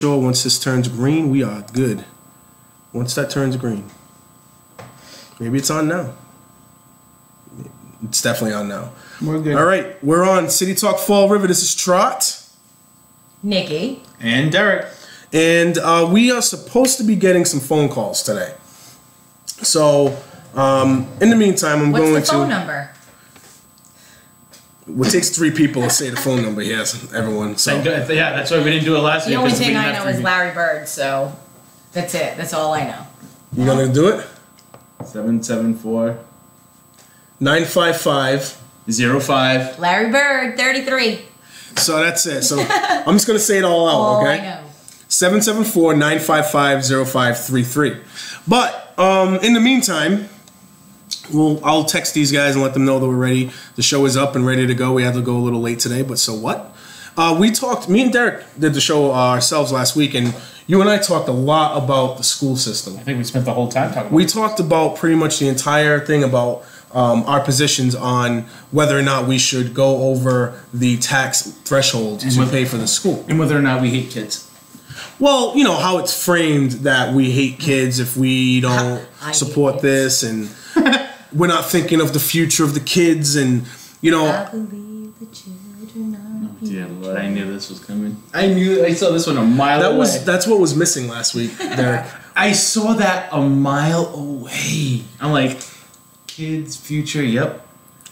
Sure, once this turns green, we are good. Once that turns green. Maybe it's on now. It's definitely on now. We're good. All right, we're on City Talk Fall River. This is Trot. Nikki. And Derek. And we are supposed to be getting some phone calls today. So, in the meantime, I'm going to... What's the phone number? Well, it takes 3 people to say the phone number. Yes, everyone. So. Yeah, that's why we didn't do it last week. The only thing I know is Larry Bird, so that's it. That's all I know. You gonna do it? 774 955 05. Larry Bird, 33. So that's it. So I'm just gonna say it all out, All okay? I know. 774-955-0533. But in the meantime, I'll text these guys and let them know that we're ready. The show is up and ready to go. We had to go a little late today, but so what? Me and Derek did the show ourselves last week, and you and I talked a lot about the school system. I think we spent the whole time talking about We talked about pretty much the entire thing about our positions on whether or not we should go over the tax threshold to pay for the school. and whether or not we hate kids. Well, you know, how it's framed that we hate kids if we don't I support hate this, and we're not thinking of the future of the kids, and, you know... I believe the children are Yeah, Lord, I knew this was coming. I saw this one a mile away. That's what was missing last week, Derek. I saw that a mile away. I'm like, kids, future, yep.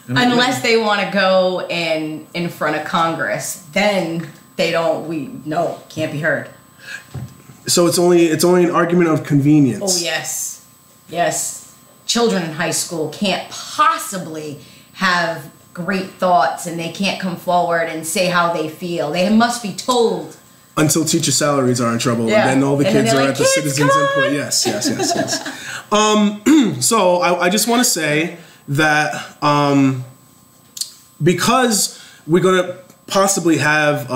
Unless they want to go in front of Congress, then they don't. Can't be heard. So it's only an argument of convenience. Oh yes, yes. Children in high school can't possibly have great thoughts, and they can't come forward and say how they feel. They must be told. Until teacher salaries are in trouble, Yeah. and then all the And then kids they're are like, at the "Kids, citizens' come input. on." Yes. So I just want to say that because we're going to possibly have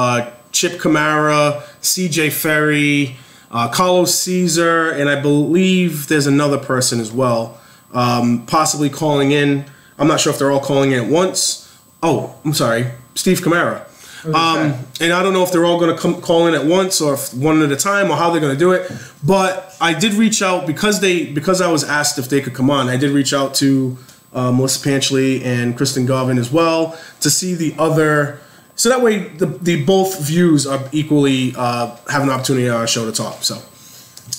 Chip Kamara, CJ Ferry, Carlos Caesar, and I believe there's another person as well, possibly calling in. I'm not sure if they're all calling in at once. Oh, I'm sorry, Steve Kamara. And I don't know if they're all going to call in at once or if one at a time or how they're going to do it. But I did reach out because I was asked if they could come on. I did reach out to Melissa Panchley and Kristen Garvin as well to see the other. So that way the both views are equally have an opportunity on our show to talk. So,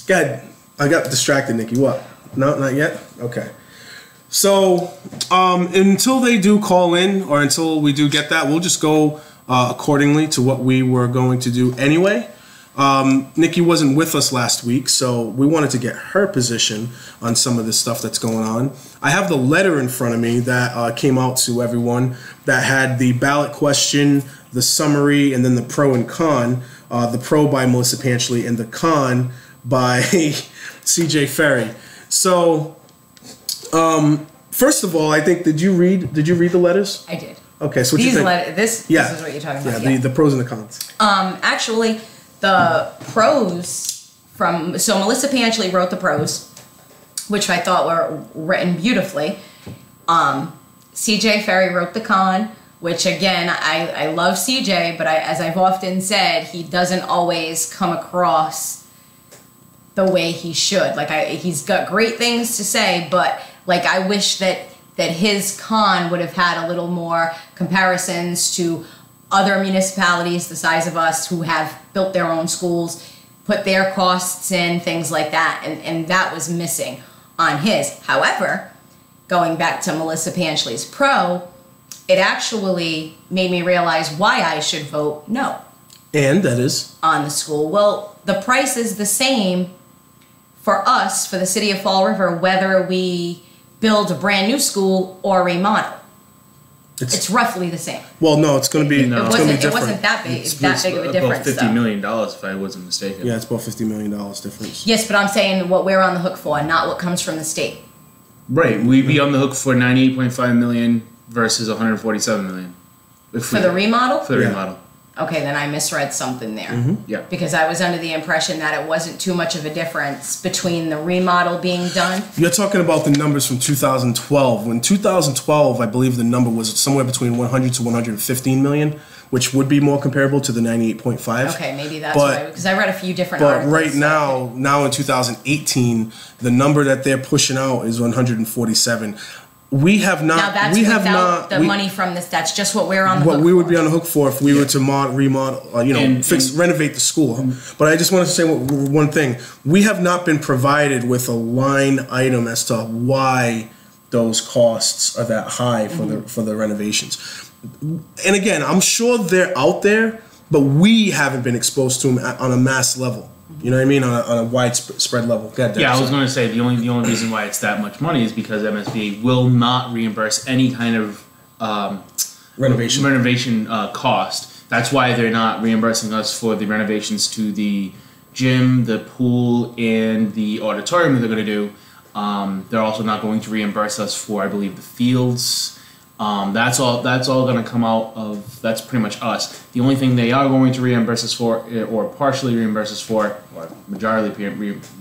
go ahead. I got distracted, Nikki. What? No, not yet? Okay. So until they do call in or until we do get that, we'll just go accordingly to what we were going to do anyway. Nikki wasn't with us last week, so we wanted to get her position on some of this stuff that's going on. I have the letter in front of me that came out to everyone that had the ballot question, the summary, and then the pro and con. The pro by Melissa Panchley and the con by CJ Ferry. So, first of all, I think did you read the letters? I did. Okay, so what you think? This is what you're talking about. Yeah, the pros and the cons. Actually, the pros so Melissa Panchley wrote the pros, which I thought were written beautifully. CJ Ferry wrote the con, which again, I love CJ, but as I've often said, he doesn't always come across the way he should. He's got great things to say, but I wish that his con would have had a little more comparisons to other municipalities the size of us who have built their own schools, put their costs in, things like that, and that was missing on his. However, going back to Melissa Panchley's pro, it actually made me realize why I should vote no. And that is? On the school. Well, the price is the same for us, for the city of Fall River, whether we build a brand new school or remodel. It's roughly the same. Well, no, it's going to be. It wasn't that big. It's that big of a difference. About $50 million, if I wasn't mistaken. Yeah, it's about $50 million difference. Yes, but I'm saying what we're on the hook for, not what comes from the state. Right, we'd be on the hook for $98.5 million versus $147 million. For the remodel? For the remodel. Okay, then I misread something there. Yeah. Because I was under the impression that it wasn't too much of a difference between the remodel being done. You're talking about the numbers from 2012. When 2012, I believe the number was somewhere between 100 to 115 million. which would be more comparable to the 98.5. Okay, maybe that's why, because I read a few different But articles. right now in 2018, the number that they're pushing out is 147. We have not. Now that's without the money from this. That's just what we're on the hook for. What we would be on the hook for if we were to remodel, renovate the school. But I just wanted to say one thing: we have not been provided with a line item as to why those costs are that high for the renovations. And again, I'm sure they're out there, but we haven't been exposed to them on a mass level. You know what I mean? On a widespread level. Yeah, I was going to say the only reason why it's that much money is because MSBA will not reimburse any kind of renovation cost. That's why they're not reimbursing us for the renovations to the gym, the pool, and the auditorium that they're going to do. They're also not going to reimburse us for, I believe, the fields. That's all going to come out of, that's pretty much us. The only thing they are going to reimburse us for, or partially reimburse us for, or majority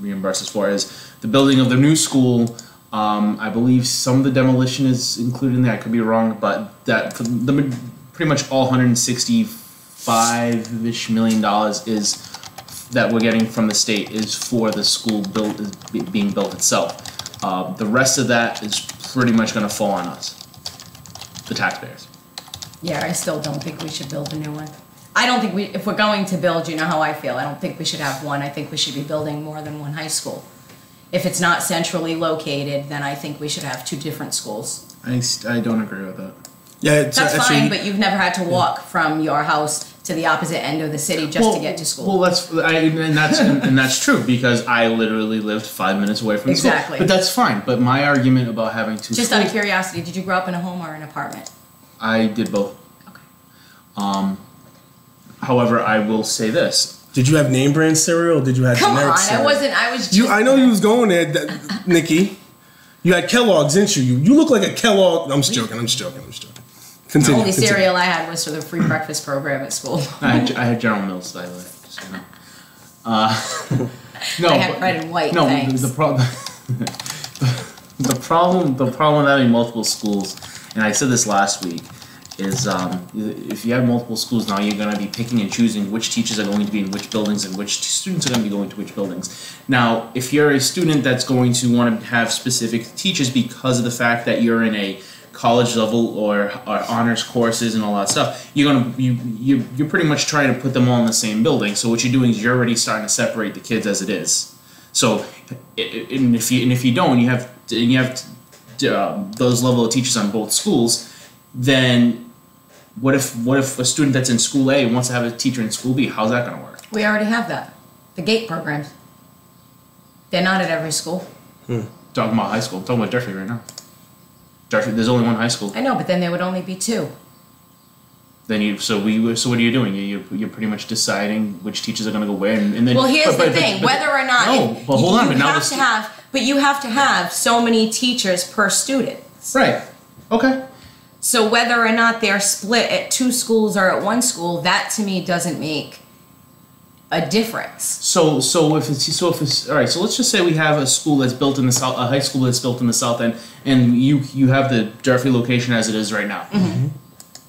reimburse us for, is the building of the new school. I believe some of the demolition is included in there. I could be wrong, but pretty much all $165-ish million is that we're getting from the state is for the school being built itself. The rest of that is pretty much going to fall on us, the taxpayers. Yeah, I still don't think we should build a new one. I don't think if we're going to build, you know how I feel, I don't think we should have one. I think we should be building more than one high school. If it's not centrally located, then I think we should have 2 different schools. I don't agree with that. Yeah, that's fine, but you've never had to walk from your house to the opposite end of the city just to get to school. Well, that's true, because I literally lived 5 minutes away from school. Exactly. But that's fine. But my argument about having 2 just out of curiosity, did you grow up in a home or an apartment? I did both. Okay. However, I will say this. Did you have name brand cereal or did you have generic cereal? I wasn't. I was just... I know you was going there, Nikki. You had Kellogg's, didn't you? You look like a Kellogg. I'm just joking. Continue. The only cereal I had was for the free breakfast program at school. I had General Mills, by the way. Just, no, I had red and white. No, thanks. the problem with having multiple schools, and I said this last week, is if you have multiple schools now, you're going to be picking and choosing which teachers are going to be in which buildings and which students are going to be going to which buildings. Now, if you're a student that's going to want to have specific teachers because of the fact that you're in a college level or honors courses and all that stuff, you're pretty much trying to put them all in the same building. So what you're doing is you're already starting to separate the kids as it is. So, and if you don't, you have those level of teachers on both schools, then what if a student that's in school A wants to have a teacher in school B? How's that going to work? We already have that. The GATE programs. They're not at every school. Talking about high school. I'm talking about Durfee right now. Durfee, there's only one high school. I know, but then there would only be 2. Then so what are you doing? You're pretty much deciding which teachers are going to go where, and then. Well, here's the thing: whether or not but hold on, you have to have so many teachers per student. Right. Okay. So whether or not they're split at 2 schools or at 1 school, that to me doesn't make a difference. So if it's all right. So let's just say we have a school that's built in the south, a high school that's built in the south end, and you have the Durfee location as it is right now. Mm-hmm.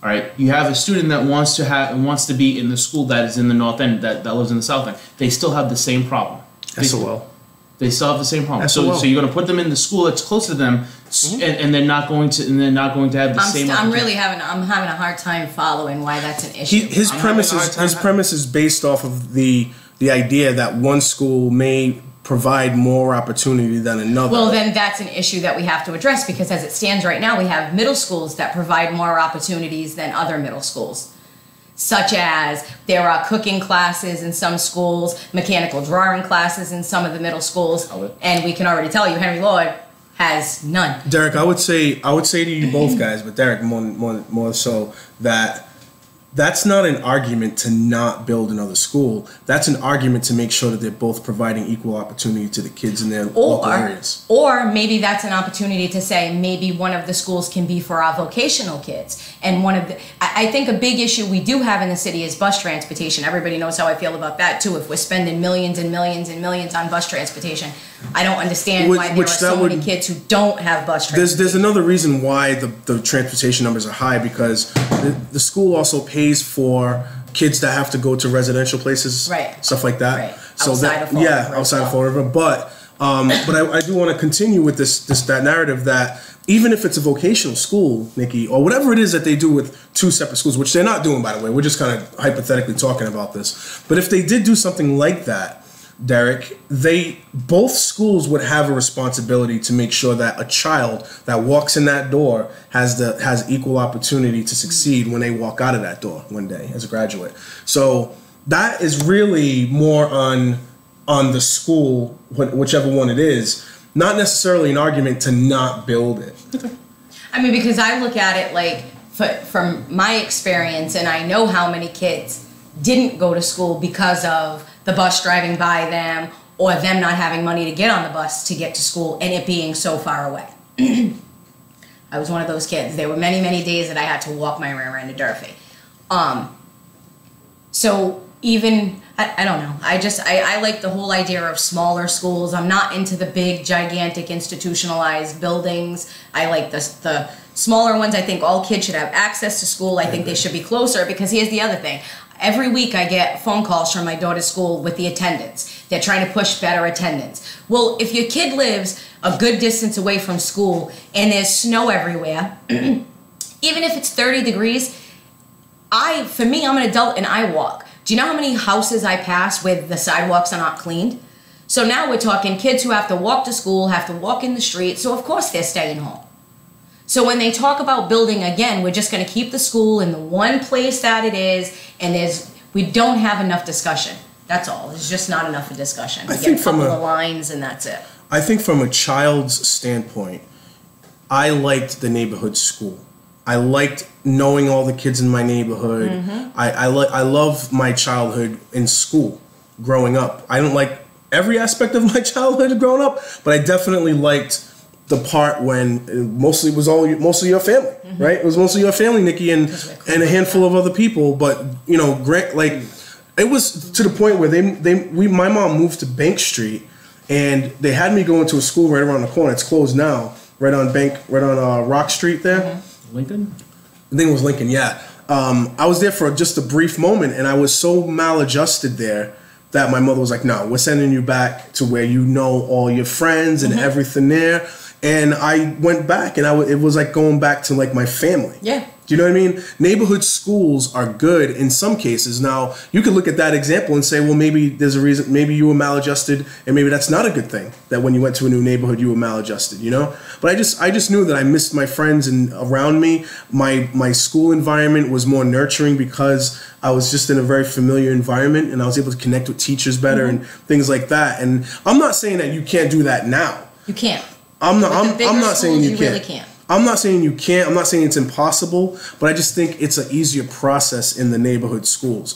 All right. You have a student that wants to be in the school that is in the north end that lives in the south end. They still have the same problem. SOL. They still have the same problem. SOL. So you're going to put them in the school that's close to them, and they're not going to have the same. I'm having a hard time following why that's an issue. His premise is based off of the idea that one school may provide more opportunity than another. Well, then that's an issue that we have to address, because as it stands right now, we have middle schools that provide more opportunities than other middle schools. Such as there are cooking classes in some schools, mechanical drawing classes in some of the middle schools, and we can already tell you Henry Lloyd has none. Derek, I would say to you both guys, but Derek more so, that's not an argument to not build another school. That's an argument to make sure that they're both providing equal opportunity to the kids in their local areas. Or maybe that's an opportunity to say maybe one of the schools can be for our vocational kids. And I think a big issue we do have in the city is bus transportation. Everybody knows how I feel about that too. If we're spending millions and millions and millions on bus transportation, I don't understand why there are so many kids who don't have bus transportation. There's another reason why the transportation numbers are high, because the school also pays pays for kids that have to go to residential places, Right. stuff like that. Right. So Outside of Fall yeah, River outside as of Fall River. But I do want to continue with that narrative that even if it's a vocational school, Nikki, or whatever it is that they do with two separate schools, which they're not doing, by the way, we're just kind of hypothetically talking about this. But if they did do something like that, Derek, both schools would have a responsibility to make sure that a child that walks in that door has equal opportunity to succeed when they walk out of that door one day as a graduate. So that is really more on the school, whichever one it is, not necessarily an argument to not build it. I mean, because I look at it like from my experience, and I know how many kids didn't go to school because of the bus driving by them or them not having money to get on the bus to get to school and it being so far away. I was one of those kids. There were many, many days that I had to walk my way around to Durfee. So even, I don't know. I like the whole idea of smaller schools. I'm not into the big, gigantic, institutionalized buildings. I like the smaller ones. I think all kids should have access to school. I think they should be closer because here's the other thing. Every week I get phone calls from my daughter's school with the attendance. They're trying to push better attendance. Well, if your kid lives a good distance away from school and there's snow everywhere, even if it's 30 degrees, for me, I'm an adult and I walk. Do you know how many houses I pass where the sidewalks are not cleaned? So now we're talking kids who have to walk to school, have to walk in the street, so of course they're staying home. So when they talk about building again, we're just going to keep the school in the one place that it is, and we don't have enough discussion. That's all. There's just not enough of discussion. We get a couple of lines and that's it. I think from a child's standpoint, I liked the neighborhood school. I liked knowing all the kids in my neighborhood. Mm-hmm. I love my childhood in school, growing up. I don't like every aspect of my childhood growing up, but I definitely liked the part when mostly it was mostly your family, mm-hmm. right? It was mostly your family, Nikki, and a handful of other people. But it was to the point where my mom moved to Bank Street, and they had me go into a school right around the corner. It's closed now, right on Rock Street there. Mm-hmm. Lincoln? I think it was Lincoln, yeah. I was there for just a brief moment, and I was so maladjusted there that my mother was like, no, we're sending you back to where you know all your friends and mm-hmm. everything there. And I went back, and it was like going back to like my family. Yeah. Do you know what I mean? Neighborhood schools are good in some cases. Now, you could look at that example and say, well, maybe there's a reason. Maybe you were maladjusted, and maybe that's not a good thing, that when you went to a new neighborhood, you were maladjusted, you know? But I just knew that I missed my friends and around me. My school environment was more nurturing because I was just in a very familiar environment, and I was able to connect with teachers better mm-hmm. and things like that. And I'm not saying that you can't do that now. You can't. I'm not saying you can't. Really can't. I'm not saying you can't. I'm not saying it's impossible, but I just think it's an easier process in the neighborhood schools.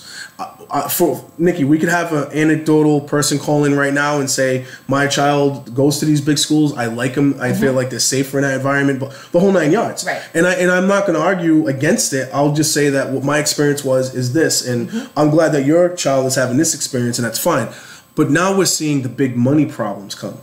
For Nikki, we could have an anecdotal person call in right now and say, my child goes to these big schools. I like them. I mm-hmm. feel like they're safer in that environment, but the whole 9 yards. Right. And I'm not going to argue against it. I'll just say that what my experience is this, and mm-hmm. I'm glad that your child is having this experience, and that's fine. But now we're seeing the big money problems come.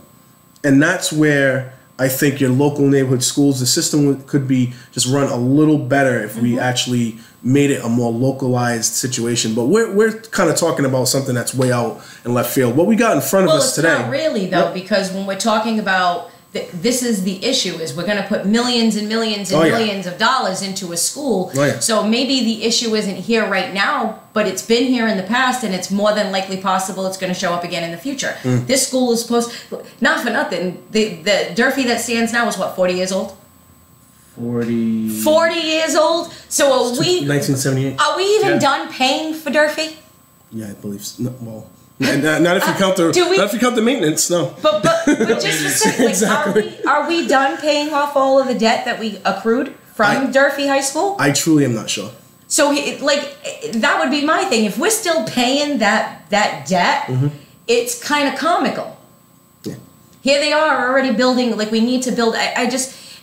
And that's where I think your local neighborhood schools, the system could be just run a little better if mm-hmm. we actually made it a more localized situation. But we're kind of talking about something that's way out in left field. What we got in front of us today. Well, it's not really, though, because when we're talking about this is the issue, is we're going to put millions and millions and millions of dollars into a school. Oh, yeah. So maybe the issue isn't here right now, but it's been here in the past, and it's more than likely possible it's going to show up again in the future. Mm. This school is supposed, not for nothing, the Durfee that stands now is what, 40 years old? 40 years old? So are we... 1978. Are we even done paying for Durfee? Yeah, I believe so. No, well... Not if you count the maintenance, no. But just specifically, exactly. are we done paying off all of the debt that we accrued from Durfee High School? I truly am not sure. So that would be my thing. If we're still paying that debt, mm-hmm. it's kind of comical. Yeah. Here they are already building. Like, we need to build.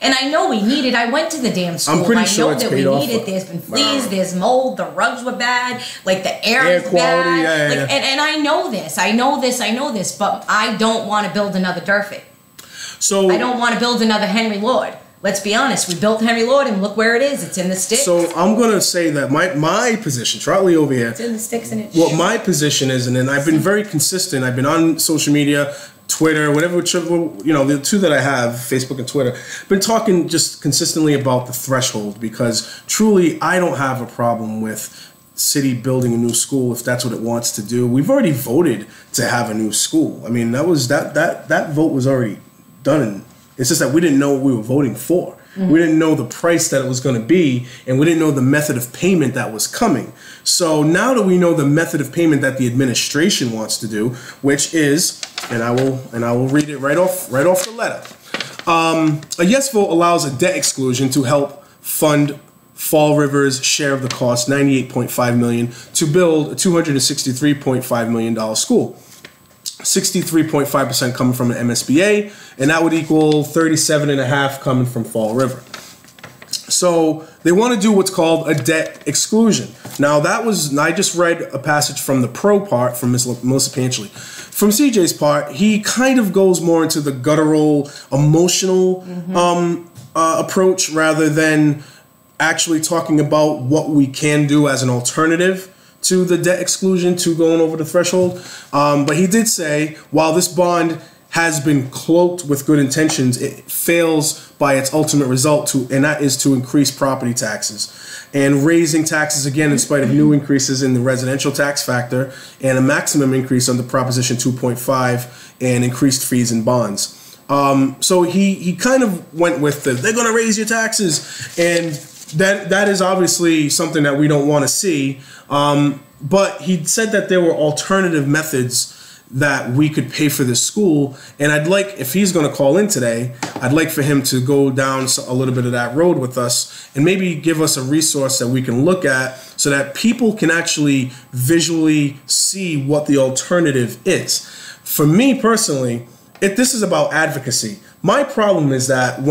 And I know we need it. I went to the damn school. I'm pretty sure it's paid off. I know that we need it. There's been fleas, there's mold, the rugs were bad, like the air is quality, bad. And I know this. I know this, but I don't want to build another Durfee. So I don't want to build another Henry Lord. let's be honest. We built Henry Lord, and look where it is. It's in the sticks. So I'm going to say that my position, Charlie over here. It's in the sticks, and it's What my position is, and then I've been very consistent. I've been on social media, Twitter, whatever, the two that I have, Facebook and Twitter, been talking just consistently about the threshold, because truly I don't have a problem with city building a new school if that's what it wants to do. We've already voted to have a new school. I mean, that vote was already done. And it's just that we didn't know what we were voting for. We didn't know the price that it was going to be, and we didn't know the method of payment that was coming. So now that we know the method of payment that the administration wants to do, which is, and I will read it right off the letter. A yes vote allows a debt exclusion to help fund Fall River's share of the cost, $98.5 million, to build a $263.5 million school. 63.5% coming from an MSBA, and that would equal 37.5% coming from Fall River. So they want to do what's called a debt exclusion. Now I just read a passage from the pro part from Melissa Panchley. From CJ's part, he kind of goes more into the guttural, emotional approach rather than actually talking about what we can do as an alternative to the debt exclusion, to going over the threshold. But he did say, while this bond has been cloaked with good intentions, it fails by its ultimate result, and that is to increase property taxes. And raising taxes again in spite of new increases in the residential tax factor and a maximum increase under Proposition 2.5 and increased fees and bonds. So he kind of went with they're going to raise your taxes, and that is obviously something that we don't want to see. But he said that there were alternative methods that we could pay for this school, and I'd like, if he's going to call in today, I'd like for him to go down a little bit of that road with us and maybe give us a resource that we can look at so that people can actually visually see what the alternative is. For me personally, this is about advocacy. My problem is that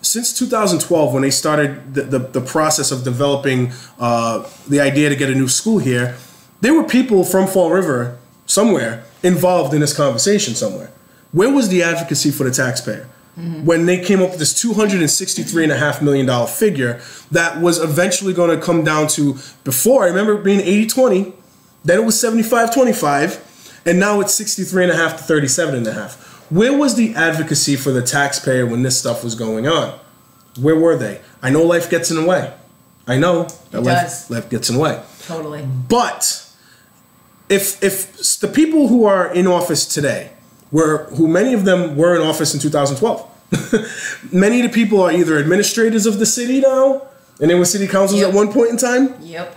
since 2012, when they started the process of developing the idea to get a new school here, there were people from Fall River somewhere involved in this conversation somewhere. Where was the advocacy for the taxpayer? When they came up with this $263.5 million figure that was eventually going to come down to, before, I remember it being 80-20, then it was 75-25, and now it's 63.5 to 37.5. Where was the advocacy for the taxpayer when this stuff was going on? Where were they? I know life gets in the way. I know that life gets in the way. Totally. But if the people who are in office today, who many of them were in office in 2012, many of the people are either administrators of the city now, and they were city councils at one point in time. Yep.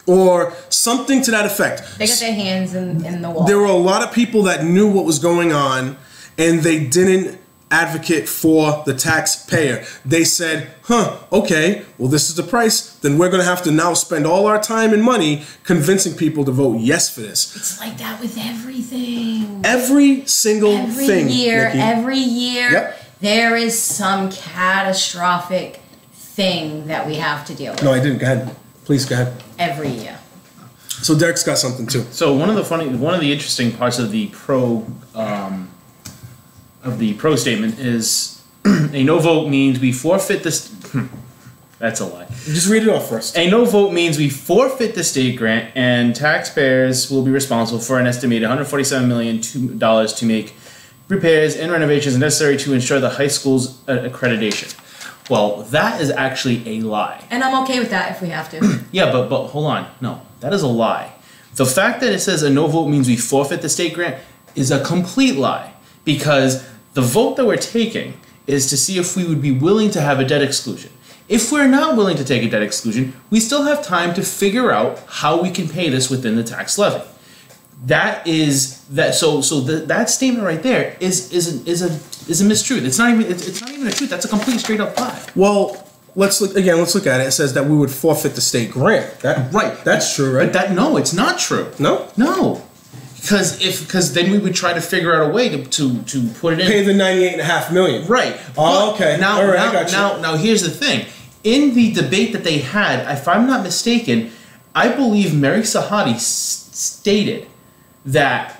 Or something to that effect. They got their hands in the wall. There were a lot of people that knew what was going on, and they didn't advocate for the taxpayer. They said, okay, well, this is the price, then we're going to have to now spend all our time and money convincing people to vote yes for this. It's like that with everything. Every single thing. Every year, Yep. there is some catastrophic thing that we have to deal with. No, I didn't. Go ahead. Please go ahead. Every year. So Derek's got something too. So one of the interesting parts of the pro statement is a no vote means we forfeit this. That's a lie. Just read it off first. A no vote means we forfeit the state grant, and taxpayers will be responsible for an estimated $147 million to make repairs and renovations necessary to ensure the high school's accreditation. Well, that is actually a lie. And I'm okay with that if we have to. Yeah, but hold on. No, that is a lie. The fact that it says a no vote means we forfeit the state grant is a complete lie, because the vote that we're taking is to see if we would be willing to have a debt exclusion. If we're not willing to take a debt exclusion, we still have time to figure out how we can pay this within the tax levy. That statement right there is a mistruth. It's not even a truth. That's a complete straight up lie. Well, let's look at it. It says that we would forfeit the state grant. That's true, right? But no, it's not true. No. Because then we would try to figure out a way to put it in. Pay the $98.5 million. Right. Oh, okay. Now, all right, I got you. Now, here's the thing. In the debate that they had, if I'm not mistaken, I believe Mary Sahadi stated that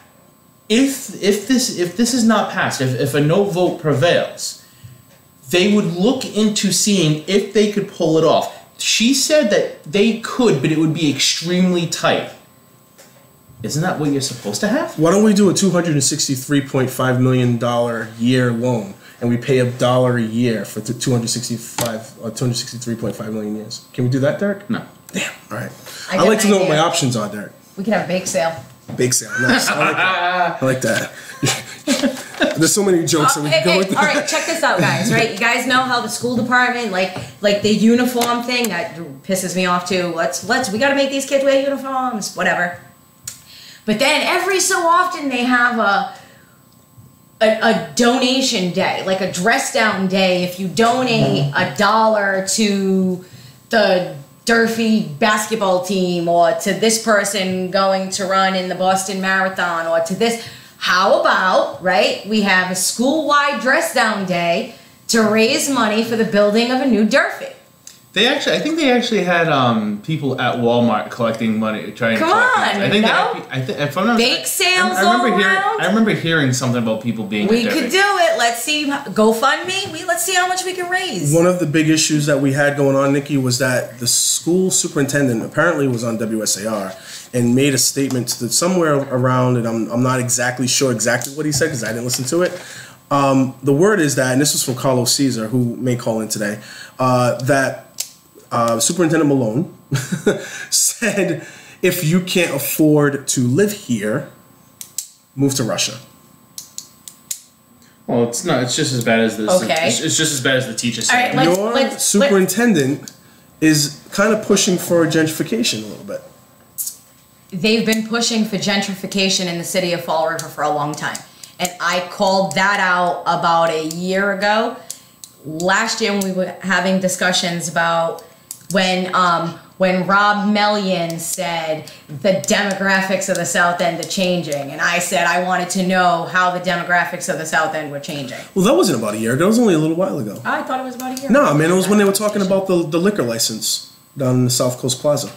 if this is not passed, if a no vote prevails, they would look into seeing if they could pull it off. She said that they could, but it would be extremely tight. Isn't that what you're supposed to have? Why don't we do a $263.5 million year loan, and we pay $1 a year for 263.5 million years? Can we do that, Derek? No. Damn. All right. I I'd like to know what idea. my options are, Derek. We could have a bake sale. Bake sale. Nice. I like that. There's so many jokes that we can go with. All right, check this out, guys. Right, you guys know how the school department, like the uniform thing, that pisses me off too. We got to make these kids wear uniforms, whatever. But then every so often they have a donation day, like a dress down day. If you donate $1 to the Durfee basketball team, or to this person going to run in the Boston Marathon, or to this, how about, right, we have a school-wide dress down day to raise money for the building of a new Durfee. I think they actually had people at Walmart collecting money, trying Come to on, I think no? if I'm not, Bake sales I remember all around? I remember hearing something about people being. We could do it. Let's see. GoFundMe. Let's see how much we can raise. One of the big issues that we had going on, Nikki, was that the school superintendent apparently was on WSAR and made a statement that somewhere around, and I'm not exactly sure exactly what he said because I didn't listen to it. The word is that, and this was from Carlos Caesar, who may call in today, that Superintendent Malone said, if you can't afford to live here, move to Russia. Well, it's not. It's just as bad as this. Okay. It's just as bad as the teacher said. All right, Your superintendent is kind of pushing for gentrification a little bit. They've been pushing for gentrification in the city of Fall River for a long time. And I called that out about a year ago. Last year when we were having discussions about when Rob Mellion said the demographics of the South End are changing, and I said I wanted to know how the demographics of the South End were changing. Well, that wasn't about a year ago. It was only a little while ago. I thought it was about a year. No, man, it was when they were talking about the liquor license down in the South Coast Plaza.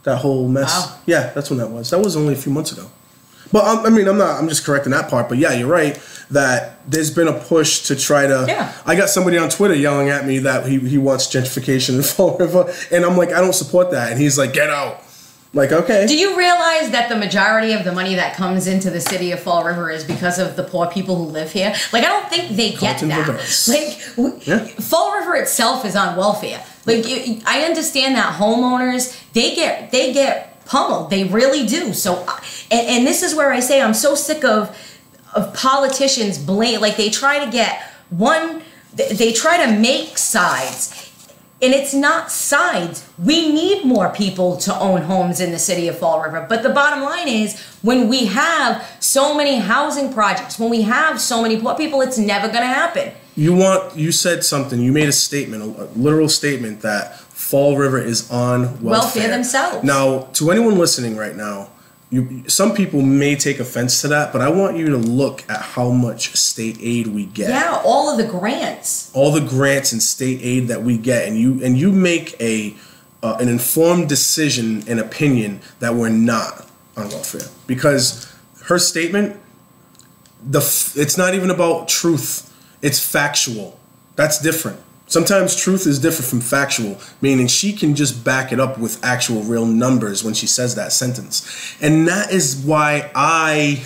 That whole mess. Wow. Yeah, that's when that was. That was only a few months ago. But I'm just correcting that part. But yeah, you're right that there's been a push to try to. Yeah. I got somebody on Twitter yelling at me that he wants gentrification in Fall River, and I'm like, I don't support that, and he's like, get out. Like, okay. Do you realize that the majority of the money that comes into the city of Fall River is because of the poor people who live here? Like, I don't think they get Carlton that. Reverse. Like, Fall River itself is on welfare. Like, I understand that homeowners, they get pummeled. They really do. So, and this is where I say I'm so sick of politicians blame. Like, they try to they try to make sides. And it's not sides. We need more people to own homes in the city of Fall River. But the bottom line is, when we have so many housing projects, when we have so many poor people, it's never going to happen. You said something. You made a statement, a literal statement, that Fall River is on welfare themselves. Now, to anyone listening right now, some people may take offense to that, but I want you to look at how much state aid we get. Yeah, all of the grants. All the grants and state aid that we get, and you make an informed decision and opinion that we're not on welfare. Because her statement, it's not even about truth. It's factual. That's different. Sometimes truth is different from factual, meaning she can just back it up with actual real numbers when she says that sentence. And that is why I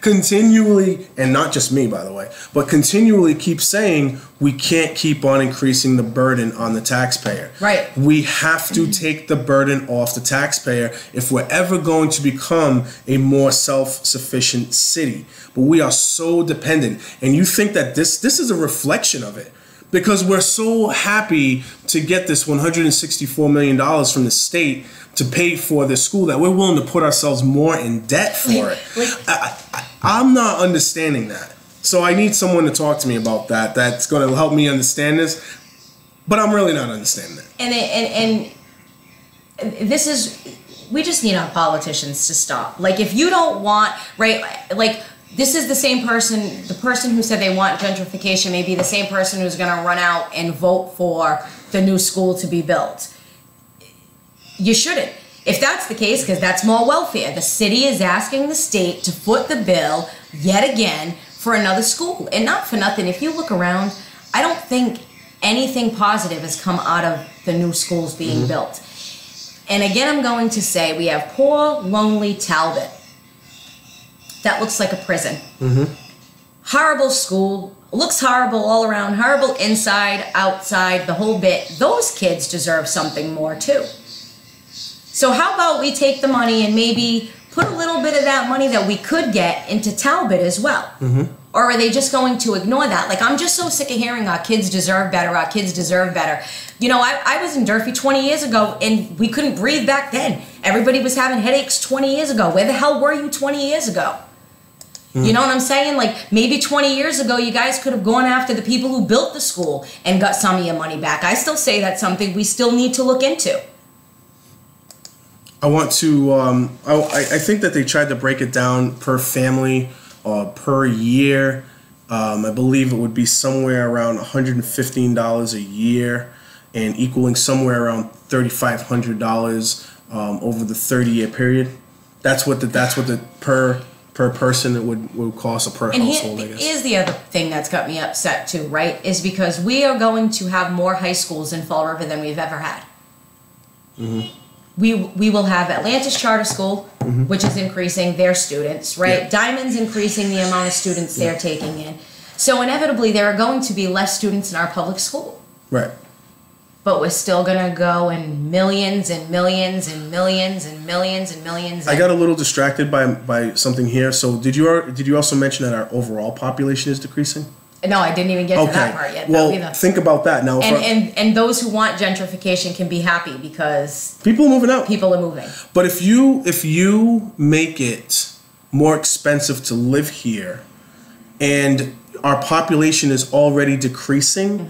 continually, and not just me, by the way, but continually keep saying we can't keep on increasing the burden on the taxpayer. Right. We have to take the burden off the taxpayer if we're ever going to become a more self-sufficient city. But we are so dependent. And you think that this is a reflection of it. Because we're so happy to get this $164 million from the state to pay for this school that we're willing to put ourselves more in debt for it. I'm not understanding that. So I need someone to talk to me about that. That's going to help me understand this. But I'm really not understanding that. And this is, we just need our politicians to stop. Like, if you don't want, right, like, this is the same person, the person who said they want gentrification may be the same person who's going to run out and vote for the new school to be built. You shouldn't. If that's the case, because that's more welfare. The city is asking the state to foot the bill yet again for another school. And not for nothing, if you look around, I don't think anything positive has come out of the new schools being built. And again, I'm going to say we have poor, lonely Talbot. That looks like a prison. Horrible school. Looks horrible all around. Horrible inside, outside, the whole bit. Those kids deserve something more too. So how about we take the money and maybe put a little bit of that money that we could get into Talbot as well? Or are they just going to ignore that? Like, I'm just so sick of hearing our kids deserve better, our kids deserve better. You know, I was in Durfee 20 years ago, and we couldn't breathe back then. Everybody was having headaches 20 years ago. Where the hell were you 20 years ago? You know what I'm saying? Like, maybe 20 years ago, you guys could have gone after the people who built the school and got some of your money back. I still say that's something we still need to look into. I want to, I think that they tried to break it down per family per year. I believe it would be somewhere around $115 a year and equaling somewhere around $3,500 over the 30-year period. That's what the per person it would cost, a per household, I guess. Here's the other thing that's got me upset too, right? Is because we are going to have more high schools in Fall River than we've ever had. We will have Atlantis Charter School, which is increasing their students, right? Yeah. Diamond's increasing the amount of students they're taking in. So inevitably, there are going to be less students in our public school. Right. But we're still going to go in millions and millions and millions and millions and millions. I got a little distracted by something here. So did you also mention that our overall population is decreasing? No, I didn't even get to that part yet. Well, either. think about that now. And those who want gentrification can be happy because people are moving out. People are moving. But if you make it more expensive to live here, and our population is already decreasing,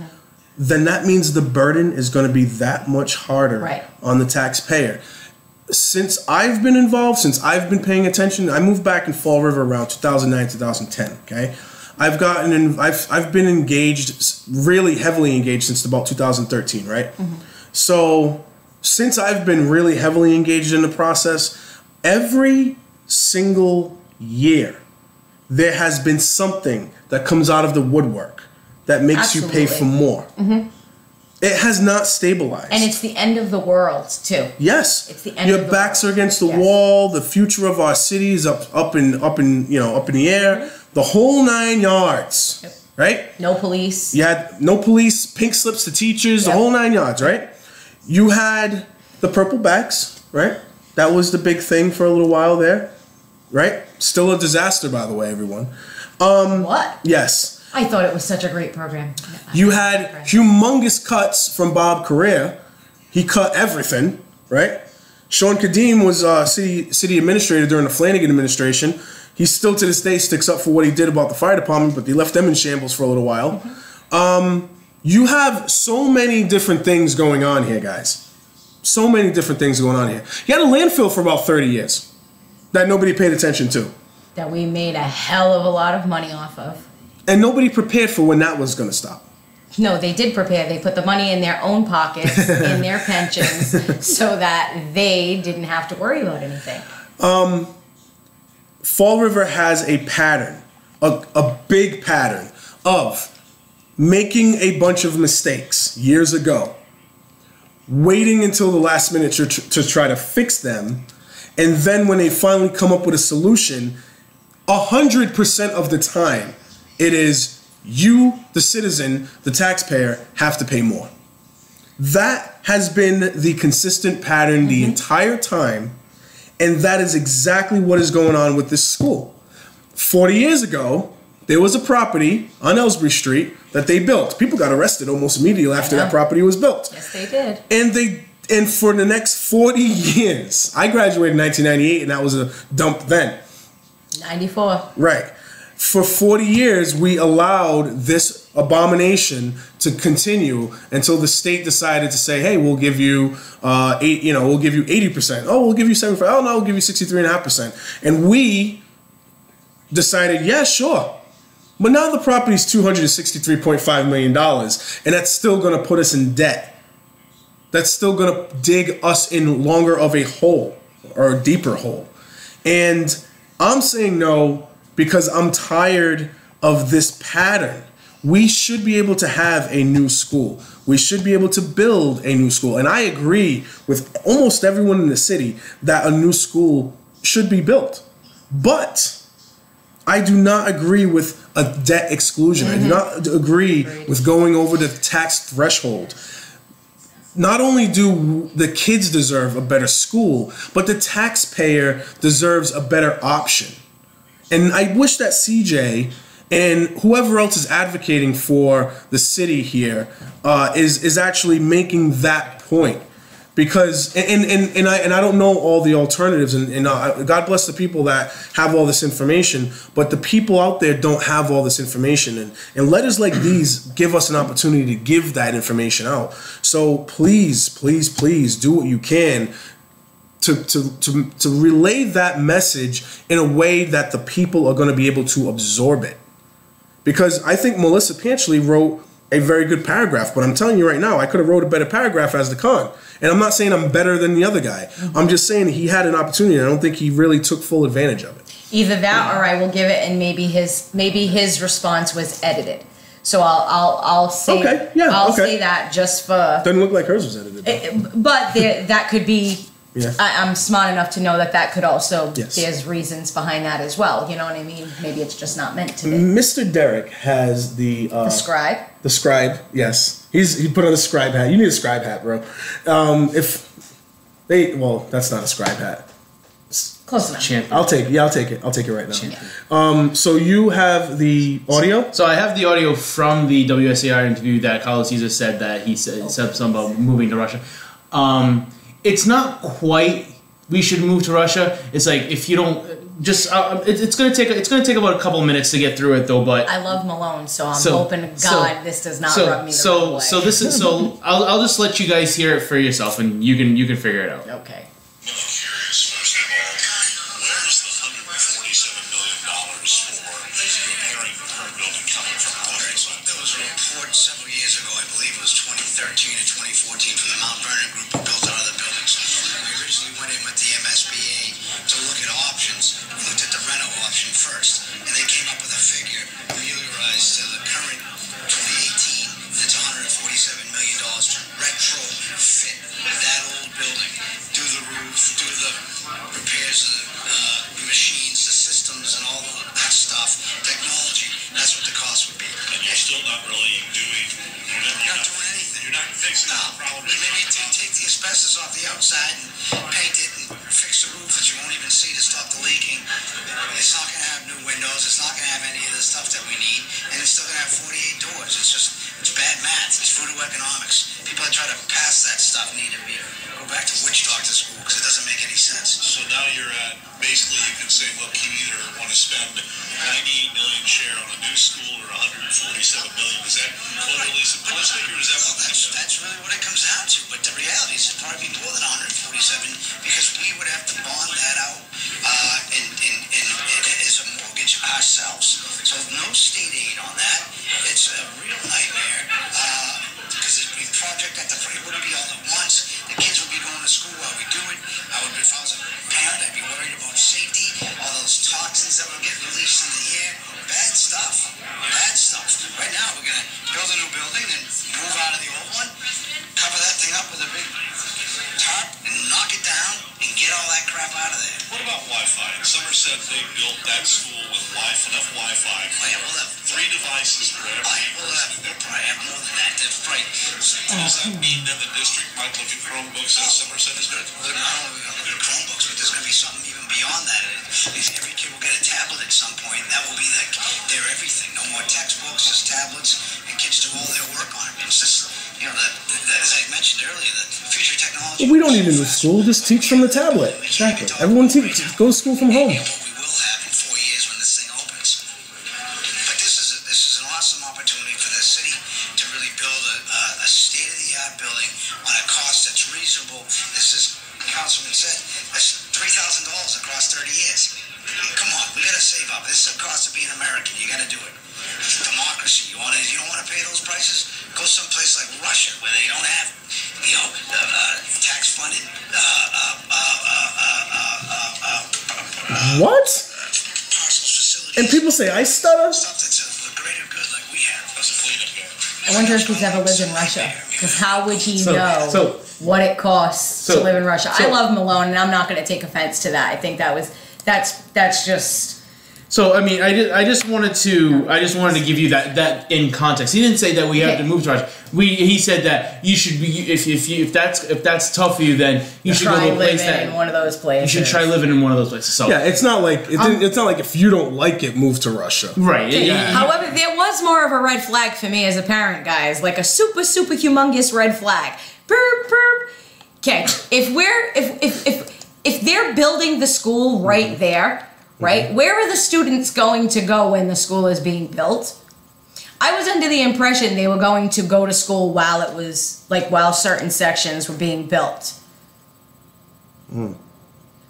then that means the burden is going to be that much harder on the taxpayer. Since I've been involved, since I've been paying attention, I moved back in Fall River around 2009, 2010. Okay, I've been engaged, really heavily engaged since about 2013. Right. So since I've been really heavily engaged in the process, every single year there has been something that comes out of the woodwork that makes you pay for more. It has not stabilized. And it's the end of the world, too. Yes. It's the end of the Your backs world. are against the wall. The future of our city is up in the air. The whole 9 yards. Right? No police. You had no police, pink slips to teachers, the whole 9 yards, right? You had the purple backs, right? That was the big thing for a little while there. Right? Still a disaster, by the way, everyone. What? Yes. I thought it was such a great program. You had humongous cuts from Bob Correa. He cut everything, right? Sean Kadim was city administrator during the Flanagan administration. He still to this day sticks up for what he did about the fire department, but they left them in shambles for a little while. You have so many different things going on here, guys. So many different things going on here. You had a landfill for about 30 years that nobody paid attention to. That we made a hell of a lot of money off of. And nobody prepared for when that was going to stop. No, they did prepare. They put the money in their own pockets, in their pensions, so that they didn't have to worry about anything. Fall River has a pattern, a big pattern of making a bunch of mistakes years ago, waiting until the last minute to try to fix them, and then when they finally come up with a solution, 100% of the time, it is you, the citizen, the taxpayer, have to pay more. That has been the consistent pattern the entire time, and that is exactly what is going on with this school. 40 years ago, there was a property on Ellsbury Street that they built. People got arrested almost immediately after that property was built. Yes, they did. And for the next 40 years, I graduated in 1998, and that was a dump then. 94. Right. For 40 years, we allowed this abomination to continue until the state decided to say, "Hey, we'll give you, we'll give you 80%. Oh, we'll give you 75. Oh no, we'll give you 63.5%." And we decided, "Yeah, sure." But now the property's $263.5 million, and that's still going to put us in debt. That's still going to dig us in longer of a hole, or a deeper hole. And I'm saying no because I'm tired of this pattern we should be able to have a new school. We should be able to build a new school. And I agree with almost everyone in the city that a new school should be built. But I do not agree with a debt exclusion. I do not agree with going over the tax threshold. Not only do the kids deserve a better school, but the taxpayer deserves a better option. And I wish that CJ and whoever else is advocating for the city here is actually making that point. Because and I don't know all the alternatives, and God bless the people that have all this information, but the people out there don't have all this information, and letters like these give us an opportunity to give that information out. So please do what you can to relay that message in a way that the people are going to be able to absorb it. Because I think Melissa Panchley wrote a very good paragraph, but I'm telling you right now, I could have wrote a better paragraph as the con. And I'm not saying I'm better than the other guy. I'm just saying he had an opportunity, and I don't think he really took full advantage of it. Either that, or I will give it, and maybe his response was edited. So I'll say say that just for. Doesn't look like hers was edited. But that could be. Yeah. I'm smart enough to know that could also. Yes. There's reasons behind that as well. You know what I mean? Maybe it's just not meant to be. Mr. Derek has the scribe. The scribe, yes. He put on a scribe hat. You need a scribe hat, bro. That's not a scribe hat. Close enough. Champion. I'll take it. I'll take it right now. So you have the audio? So I have the audio from the WSAR interview that Carlos Caesar said that he said something about moving to Russia. It's not quite we should move to Russia. It's like if you don't just it's gonna take about a couple minutes to get through it though. But I love Malone, so I'm hoping to God this does not rub me the wrong way. So this is I'll just let you guys hear it for yourself, and you can figure it out. Okay. Curious, first of all, where's the $147 million for repairing the current building coming from? There was a report several years ago, I believe it was 2013 or 2014, from the Mount Vernon group who built other buildings. We originally went in with the MSBA to look at options. We looked at the reno option first, and they came up with a figure familiarized to the current 2018 that's $147 million to retrofit that old building, do the roof, do the repairs of the machines, the systems, and all of that stuff, technology. That's what the cost would be. And you're still not really doing. You're not doing anything. You're not fixing the problem. Maybe take the asbestos off the outside and paint it and fix the roof that you won't even see to stop the leaking. It's not going to have new windows. It's not going to have any of the stuff that we need. And it's still going to have 48 doors. It's bad math. It's voodoo economics. People that try to pass that stuff need to go back to witch doctor school because it doesn't make any sense. So now you're at, basically you can say, look, you either want to spend 98 million share on a new school or 147 million. Is that totally simplistic, or is that what That's really what it comes down to. But the reality is it'd probably be more than 147 because we would have to bond that out as a mortgage ourselves. So no state aid on that. It's a real nightmare because it'd be a project it wouldn't be all at once. The kids would be going to school while we do it. If I was a parent, I'd be worried about safety, all those toxins that would get released in the air. Bad stuff. Bad stuff. Right now, we're going to build a new building and move out of the old one, cover that thing up with a big tarp, and knock it down and get all that crap out of there. What about Wi-Fi? In Somerset, they built that school with enough Wi-Fi. Oh, yeah, we'll have 3 devices for every person. We'll probably have more than that. That's right. Does that mean that the district might look at Chromebooks as Somerset is good? Well, not only are we going to look at Chromebooks, but there's going to be something even beyond that. Every kid will get a tablet at some point, and that will be their everything. No more textbooks, just tablets, and kids do all their work on it. It's just, as I mentioned earlier, the future technology. Well, we don't need a new school. Just teach from the tablet. Exactly. Everyone go to school from home. What we will have in 4 years when this thing opens. But this is an awesome opportunity for the city to really build a state-of-the-art building on a cost that's reasonable. This is, Councilman said, that's $3,000 across 30 years. Come on, we got to save up. This is the cost of being American. You got to do it. It's democracy. You don't want to pay those prices? Go someplace like Russia where they don't have, tax-funded. What? Parcels, facilities. And people say I stutter. Stuff that's a greater good like we have. I wonder if he's ever lived in Russia. Because how would he So- know so- what it costs to so- live in Russia? so- I love Malone, and I'm not going to take offense to that. I think that's just. So I mean, I just wanted to give you that in context. He didn't say that we have to move to Russia. He said that you should be if that's tough for you, then you should go Try to a place living that in one of those places. you should try living in one of those places. So Yeah, it's not like it's not like if you don't like it, move to Russia. right. However, there was more of a red flag for me as a parent, guys. Like a super, super humongous red flag. Burp, burp. Okay, if they're building the school right there, right, where are the students going to go when the school is being built? I was under the impression they were going to go to school while certain sections were being built.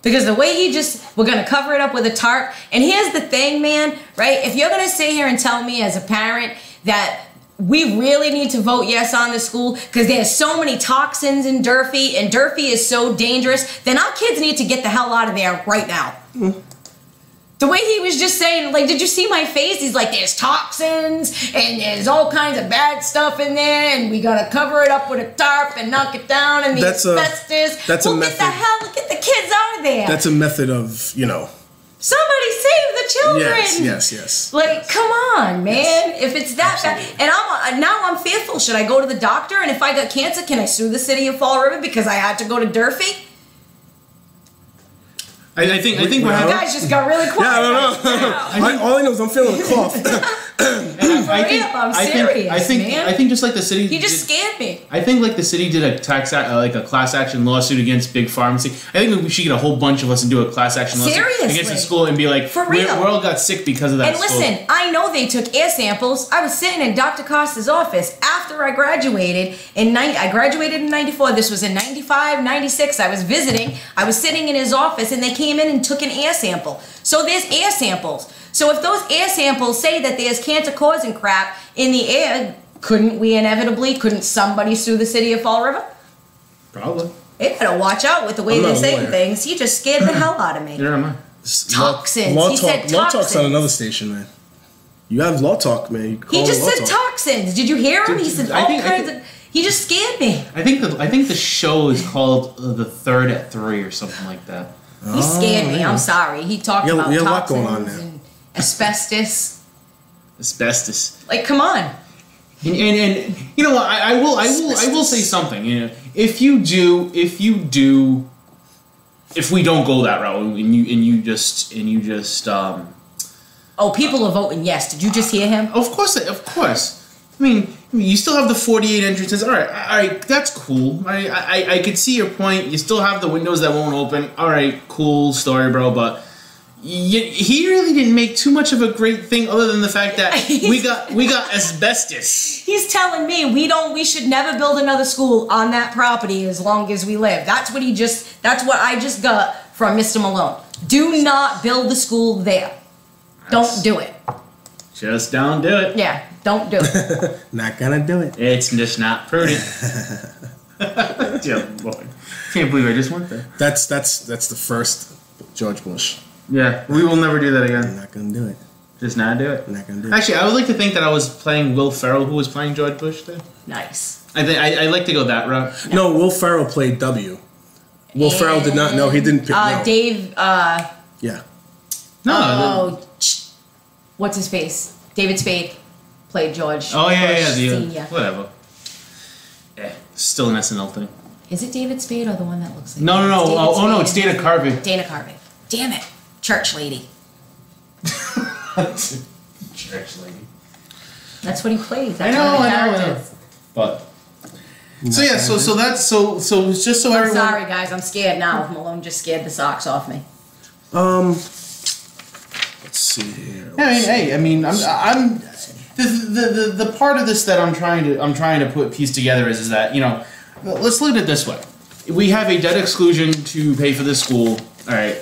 Because the way we're going to cover it up with a tarp. And here's the thing, man, right? If you're going to sit here and tell me as a parent that we really need to vote yes on the school because there's so many toxins in Durfee and Durfee is so dangerous, then our kids need to get the hell out of there right now. The way he was just saying, like, did you see my face? He's like, there's toxins and there's all kinds of bad stuff in there and we gotta cover it up with a tarp and knock it down and the asbestos. That's a method. Get the kids out of there. That's a method of, Somebody save the children. Yes. Like, come on, man. If it's that bad. And now I'm fearful. Should I go to the doctor? And if I got cancer, can I sue the city of Fall River because I had to go to Durfee? I think we're You having. guys just got really quiet. Yeah, I don't know. All I know is I'm feeling a cough. I'm serious, man. I think just like the city. You just scared me. I think like the city did a class action lawsuit against Big Pharmacy. I think we should get a whole bunch of us and do a class action lawsuit Seriously. against the school and be like, For we real. all got sick because of that. And listen, I know they took air samples. I was sitting in Dr. Costa's office after I graduated I graduated in 94. This was in 95, 96. I was visiting. I was sitting in his office and they came in and took an air sample. So there's air samples. So if those air samples say that there's cancer causing crap in the air, couldn't somebody sue the city of Fall River? Probably. They gotta watch out with the way I'm they're not a saying lawyer. things. He just scared the hell out of me. Never mind. Toxins. Law He talk. said Law talk's on toxins. another station, man. You have law talk, man. You He call just it law said talk. toxins. Did you hear him? He said I all think- kinds of. He just scared me. I think the show is called The Third at 3 or something like that. He scared me. I'm sorry. He talked Yeah, about we have a lot toxins going on there. and asbestos. Asbestos. Like, come on. And you know what? I will say something. You know, if we don't go that route and you just Oh, people are voting yes. Did you just hear him? Of course. I mean, you still have the 48 entrances. All right, that's cool. I could see your point. You still have the windows that won't open. All right, cool story, bro. But he really didn't make too much of a great thing, other than the fact that we got asbestos. He's telling me we should never build another school on that property as long as we live. That's what I just got from Mr. Malone. Do not build the school there. Don't do it. Just don't do it. Yeah, don't do it. Not gonna do it. It's just not prudent. Yeah, boy. Can't believe I just went there. That's the first George Bush. Yeah, we will never do that I'm again. not gonna do it. Just not do it. I'm not gonna do it. Actually, I would like to think that I was playing Will Ferrell, who was playing George Bush there. Nice. I like to go that route. No, Will Ferrell played W. Will Ferrell did not know. He didn't pick no. Dave. Yeah. No. What's his face? David Spade played George. Oh yeah, Bush the Senior. whatever. Yeah, still an SNL thing. Is it David Spade or the one that looks like? No. It's David Oh no, it's Spade. Dana Carvey. Dana Carvey. Damn it, church lady. Church lady. That's what he plays. I That's know, one of the I know. characters. But so yeah, so that's so just so I'm everyone. sorry, guys. I'm scared now. Malone just scared the socks off me. Let's see here. I mean, I'm the part of this that I'm trying to put piece together is that, you know, let's look at it this way. We have a debt exclusion to pay for this school. All right.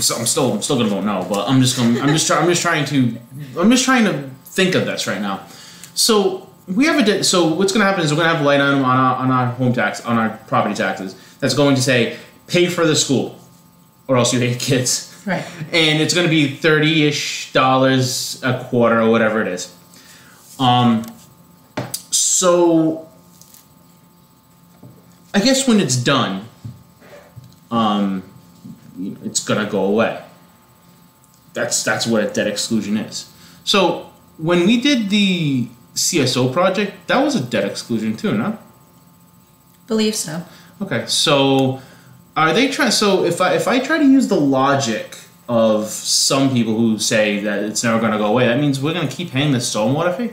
So I'm still gonna vote no, but I'm just trying to think of this right now. So we have a debt. So what's gonna happen is we're gonna have a line item on our home tax, on our property taxes, that's going to say pay for the school, or else you hate kids. Right. And it's going to be $30-ish a quarter or whatever it is. So, I guess when it's done, it's gonna go away. That's what a debt exclusion is. So when we did the CSO project, that was a debt exclusion too, no? Believe so. Okay, so are they trying? So if I try to use the logic of some people who say that it's never going to go away, that means we're going to keep paying the stormwater fee.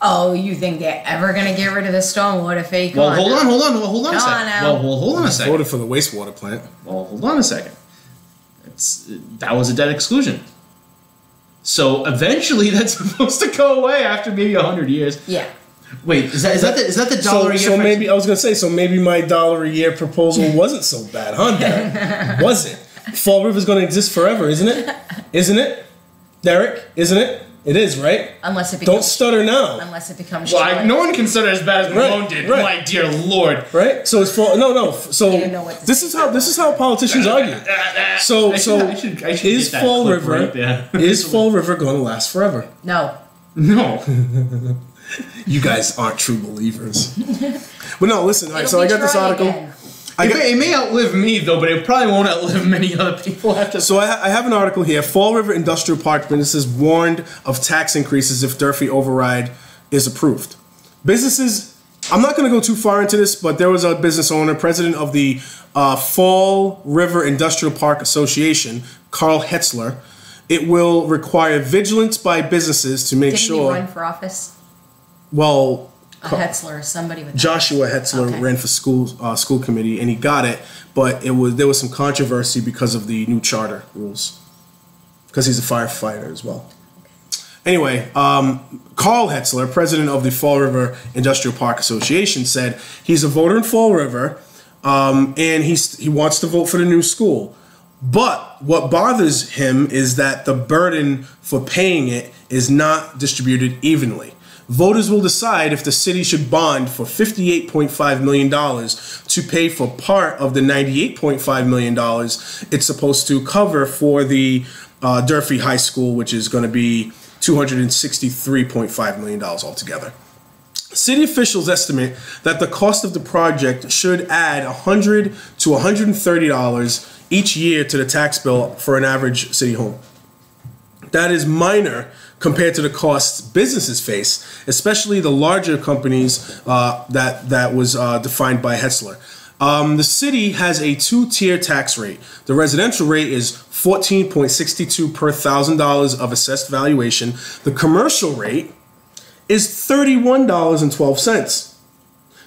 Oh, you think they're ever gonna get rid of the stormwater fee? Well, hold on a second. now. Well, hold on a second. Voted for the wastewater plant. Well, hold on a second. That was a debt exclusion. So eventually, that's supposed to go away after maybe 100 years. Yeah. Wait, is that the dollar a year? So maybe I was gonna say, so maybe my $1 a year proposal wasn't so bad, huh, Derek? Was it? Fall River's gonna exist forever, isn't it? Isn't it, Derek? Isn't it? It is, right? Unless it becomes. Don't stutter now. Unless it becomes. Well, no one can stutter as bad as Malone Right, did. right. My dear Lord. Right? So it's fall. No. So You know what to this say. is how politicians argue. So I should is get that Fall clip River right there. is Fall River going to last forever? No. No. You guys aren't true believers. But no, listen. All right, It'll so be I got this dry article. again. It may outlive me though, but it probably won't outlive many other people after. So I have an article here. Fall River Industrial Park businesses warned of tax increases if Durfee override is approved. Businesses, I'm not going to go too far into this, but there was a business owner, president of the Fall River Industrial Park Association, Carl Hetzler. It will require vigilance by businesses to make Didn't sure. he run for office? Well, A Hetzler, somebody with that. Joshua Hetzler Okay. ran for school committee, and he got it, but there was some controversy because of the new charter rules, because he's a firefighter as well. Anyway, Carl Hetzler, president of the Fall River Industrial Park Association, said he's a voter in Fall River, and he wants to vote for the new school. But what bothers him is that the burden for paying it is not distributed evenly. Voters will decide if the city should bond for $58.5 million to pay for part of the $98.5 million it's supposed to cover for the Durfee High School, which is going to be $263.5 million altogether. City officials estimate that the cost of the project should add $100 to $130 each year to the tax bill for an average city home. That is minor compared to the costs businesses face, especially the larger companies that was defined by Hetzler. The city has a two-tier tax rate. The residential rate is $14.62 per $1,000 of assessed valuation. The commercial rate is $31.12.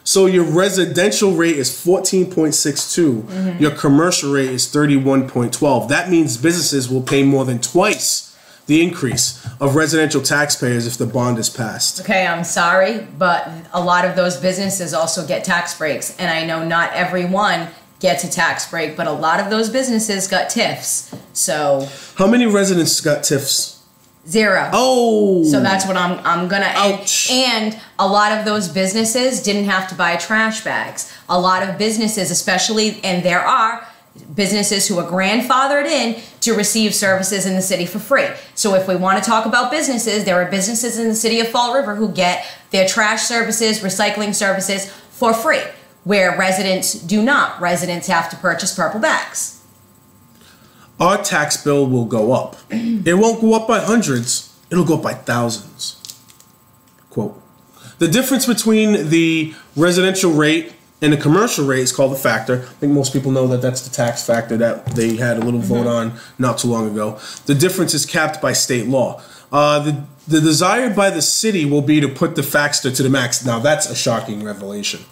So your residential rate is 14.62. Mm-hmm. Your commercial rate is 31.12. That means businesses will pay more than twice the increase of residential taxpayers if the bond is passed. Okay, I'm sorry, but a lot of those businesses also get tax breaks. And I know not everyone gets a tax break, but a lot of those businesses got TIFs. So how many residents got TIFs? 0. Oh. So that's what I'm gonna. Ouch. And a lot of those businesses didn't have to buy trash bags. A lot of businesses, especially, and there are businesses who are grandfathered in to receive services in the city for free. So if we want to talk about businesses, there are businesses in the city of Fall River who get their trash services, recycling services for free, where residents do not. Residents have to purchase purple bags. Our tax bill will go up. It won't go up by hundreds, it'll go up by thousands. Quote. The difference between the residential rate and the commercial rate is called the factor. I think most people know that that's the tax factor that they had a little vote on not too long ago. The difference is capped by state law. The desire by the city will be to put the factor to the max. Now that's a shocking revelation.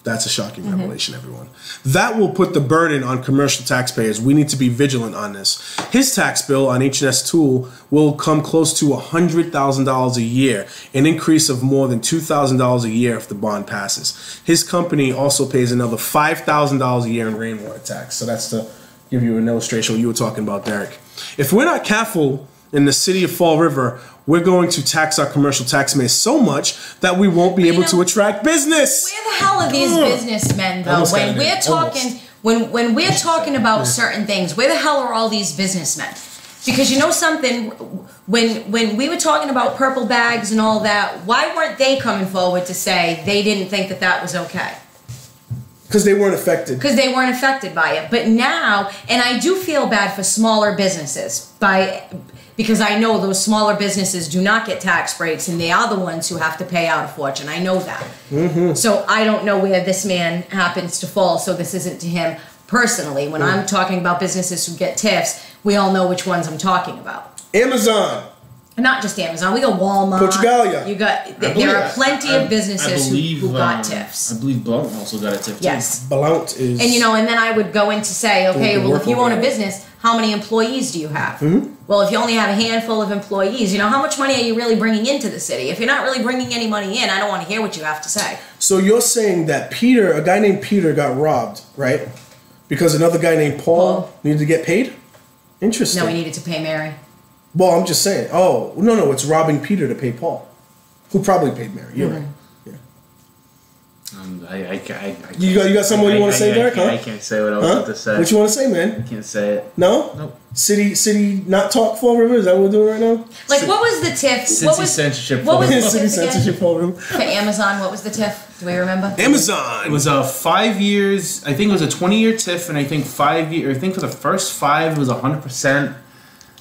That's a shocking revelation, everyone. That will put the burden on commercial taxpayers. We need to be vigilant on this. His tax bill on H&S Tool will come close to $100,000 a year, an increase of more than $2,000 a year if the bond passes. His company also pays another $5,000 a year in rainwater tax. So that's to give you an illustration of what you were talking about, Derek. If we're not careful in the city of Fall River, we're going to tax our commercial taxpayers so much that we won't be able to attract business. Where the hell are these businessmen though? When we're talking, when we're talking about certain things, where the hell are all these businessmen? Because you know something, when we were talking about purple bags and all that, why weren't they coming forward to say they didn't think that that was okay? Because they weren't affected. Because they weren't affected by it. But now, and I do feel bad for smaller businesses because I know those smaller businesses do not get tax breaks, and they are the ones who have to pay out a fortune. I know that. Mm-hmm. So I don't know where this man happens to fall, so this isn't to him personally. When I'm talking about businesses who get TIFs, we all know which ones I'm talking about. Amazon. Not just Amazon. We got Walmart. Portugalia. You got. There are plenty of businesses who got TIFs. I believe Blount also got a TIF. Yes. Blount is. And and then I would go in to say, okay, well, if you own a business, how many employees do you have? Mm-hmm. Well, if you only have a handful of employees, how much money are you really bringing into the city? If you're not really bringing any money in, I don't want to hear what you have to say. So you're saying that a guy named Peter got robbed, right? Because another guy named Paul needed to get paid? Interesting. No, he needed to pay Mary. Well, I'm just saying. Oh, no, it's robbing Peter to pay Paul. Who probably paid Mary. You're right. Yeah. You got something you want to say, Derek? I can't say what I was about to say. What you want to say, man? I can't say it. No? Nope. City not talk Fall River? Is that what we're doing right now? Like, what was the TIF? What was censorship? What was the City TIF censorship Fall River. for Amazon? What was the TIF? Do we remember? Amazon. It was 5 years. I think it was a 20-year TIF, and I think 5 years. I think for the first 5 it was 100%.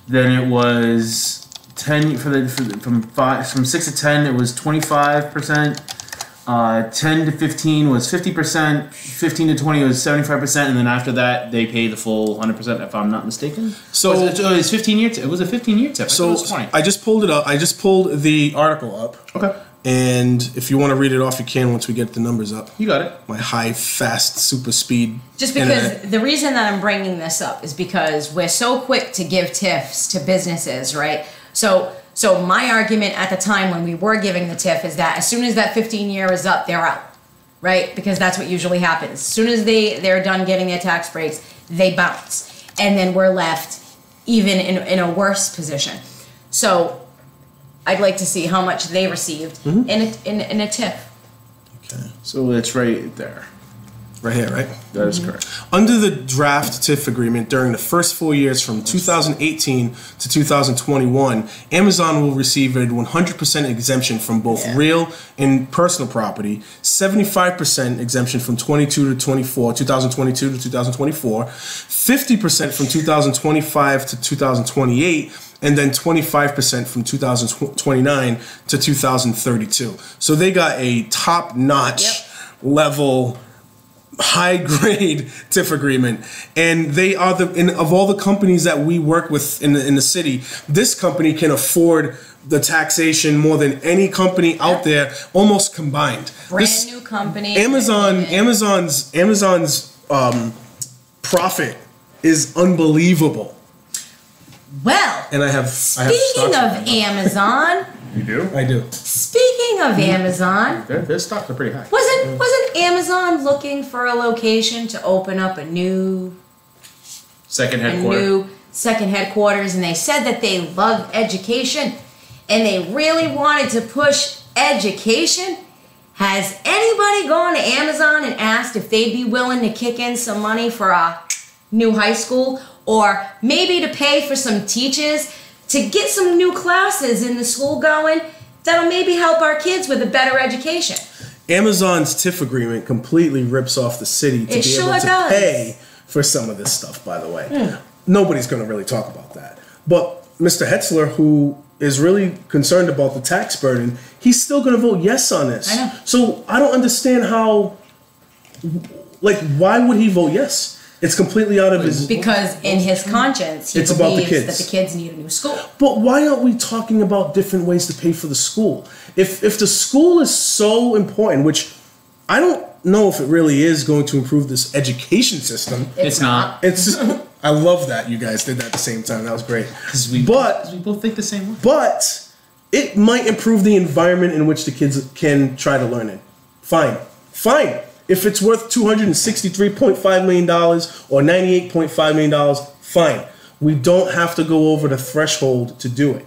Then it was 10 from 6 to 10 it was 25%. 10 to 15 was 50%. 15 to 20 was 75%, and then after that they pay the full 100%. If I'm not mistaken. So it was 15-year. It was a 15-year TIF. So it was 20. I just pulled it up. I just pulled the article up. Okay. And if you want to read it off, you can once we get the numbers up. You got it. My high, fast, super speed. Just because internet. the reason that I'm bringing this up is because we're so quick to give TIFs to businesses, right? So my argument at the time when we were giving the TIF is that as soon as that 15 year is up, they're out, right? Because that's what usually happens. As soon as they're done getting their tax breaks, they bounce. And then we're left even in a worse position. So I'd like to see how much they received in a TIF. Okay. So it's right there. Right here, right? That is correct. Under the draft TIF agreement, during the first 4 years from 2018 to 2021, Amazon will receive a 100% exemption from both real and personal property, 75% exemption from 2022 to 2024, 50% from 2025 to 2028, and then 25% from 2029 to 2032. So they got a top-notch level, high-grade TIF agreement, and they are of all the companies that we work with in the city, this company can afford the taxation more than any company out there, almost combined. Brand new company. Amazon's profit is unbelievable. Well, And I have speaking of Amazon, You do? I do. speaking of Amazon, Their stocks are pretty high. wasn't Amazon looking for a location to open up a new Second headquarters. second headquarters, and they said that they love education and they really wanted to push education? Has anybody gone to Amazon and asked if they'd be willing to kick in some money for a new high school, or maybe to pay for some teachers to get some new classes in the school going that'll maybe help our kids with a better education? Amazon's TIF agreement completely rips off the city to It be sure able to does. pay for some of this stuff, by the way. Nobody's going to really talk about that. But Mr. Hetzler, who is really concerned about the tax burden, he's still going to vote yes on this. I know. So I don't understand how, why would he vote yes? It's completely out of his... Because in his conscience, he It's about the believes kids. that the kids need a new school. But why aren't we talking about different ways to pay for the school? If the school is so important, which I don't know if it really is going to improve this education system. It's not. It's I love that you guys did that at the same time. That was great. Because we both think the same way. But it might improve the environment in which the kids can try to learn in. Fine. If it's worth $263.5 million or $98.5 million, fine. We don't have to go over the threshold to do it.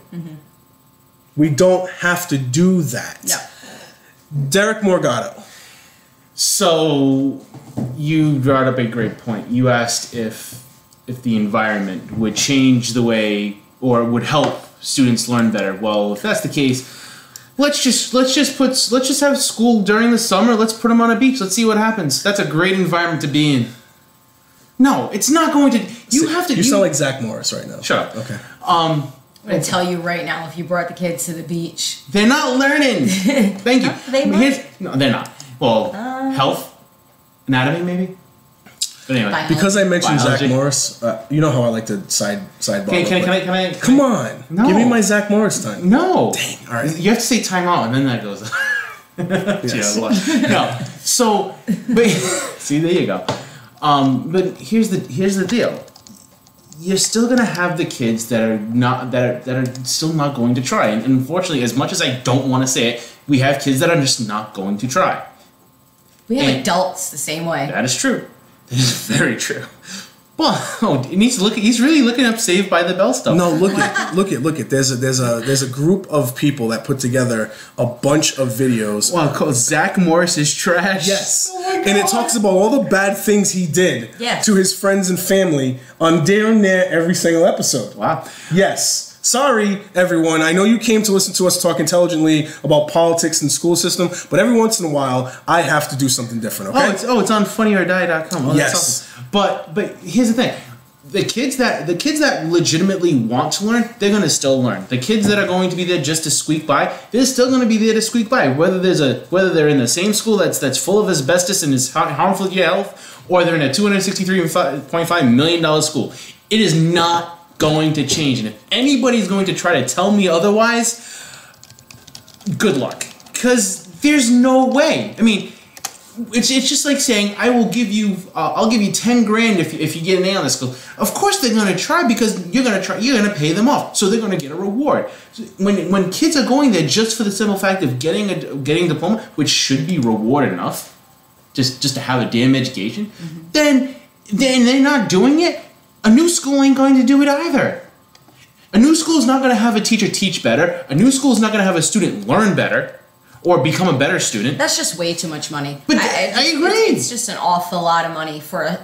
We don't have to do that. No. Derek Morgado. So you brought up a great point. You asked if the environment would change the way or would help students learn better. Well, if that's the case, let's just have school during the summer. Let's put them on a beach. Let's see what happens. That's a great environment to be in. No, it's not going to. You sound like Zach Morris right now. Shut up. Okay. I'm going to tell you right now, if you brought the kids to the beach, they're not learning. Thank you. They might. No, they're not. Well, health, anatomy, maybe. But anyway, because I mentioned biology. Zach Morris, you know how I like to sidebar. Can I? Come on, No. give me my Zach Morris time. No. Dang. All right. You have to say time out, and then that goes. Yes. No. So, but see, there you go. But here's the deal. You're still gonna have the kids that are still not going to try, and unfortunately, as much as I don't want to say it, we have kids that are just not going to try. we have And adults the same way. that is true. That is very true. Well, he needs to look. He's really looking up Saved by the Bell stuff. No, look at. There's a group of people that put together a bunch of videos. Wow, called Zach Morris is trash. Yes. Oh my God. And it talks about all the bad things he did Yes. to his friends and family on damn near every single episode. Wow. Yes. Sorry, everyone. I know you came to listen to us talk intelligently about politics and school system, but every once in a while, I have to do something different, okay? It's on funnyordie.com. Oh, Yes. That's awesome. But here's the thing. The kids that legitimately want to learn, they're going to still learn. The kids that are going to be there just to squeak by, they're still going to be there to squeak by. Whether they're in the same school that's full of asbestos and is harmful to your health, or they're in a $263.5 million school. It is not going to change. And if anybody's going to try to tell me otherwise, good luck. Because there's no way. I mean, it's just like saying I'll give you 10 grand if you get an A on this school. Of course they're going to try, because you're going to pay them off, so they're going to get a reward. So when kids are going there just for the simple fact of getting a diploma, which should be reward enough, just to have a damn education, then they're not doing it. A new school ain't going to do it either. A new school is not going to have a teacher teach better. A new school is not going to have a student learn better or become a better student. That's just way too much money. But I agree. It's just an awful lot of money for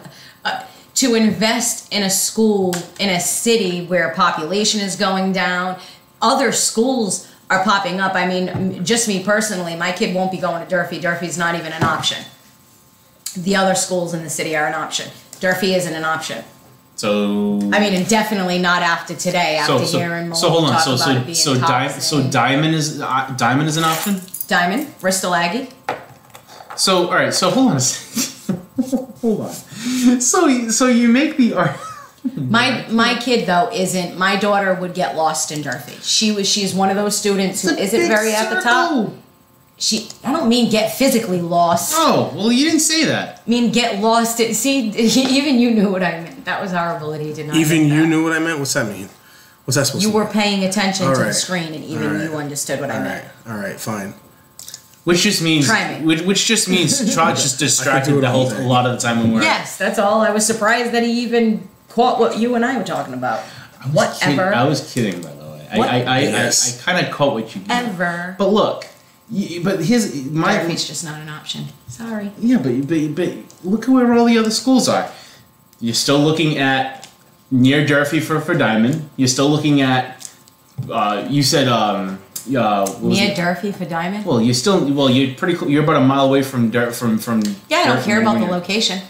to invest in a school in a city where population is going down. Other schools are popping up. I mean, just me personally, my kid won't be going to Durfee. Durfee's not even an option. The other schools in the city are an option. Durfee isn't an option. So I mean, and definitely not after today. After hearing Mo hold on. talk about it being toxic. Diamond is an option. Diamond, Bristol Aggie. So all right. So hold on a second. Hold on. So you make the argument. My kid though isn't. My daughter would get lost in Durfee. She's one of those students who isn't very at the top. I don't mean get physically lost. Oh, well, you didn't say that. I mean get lost. See, even you knew what I meant. That was horrible that he did not. Even you knew what I meant? What's that mean? What's that supposed to mean? You were paying attention to the screen, and even All you understood what I meant. All right, fine. Which just means Try me. Which just means try just distracted it a all day. lot of the time when we're Yes, that's all. I was surprised that he even caught what you and I were talking about. Whatever. I was kidding, by the way. Yes. I kind of caught what you did. Ever. But look, but here's my. Durfee's just not an option. Sorry. Yeah, but look at where all the other schools are. You're still looking at near Durfee for Diamond. You're still looking at. You said Near Durfee for Diamond. Well, you're pretty. You're about a mile away from Yeah, I don't Durfee, care about the Virginia. location.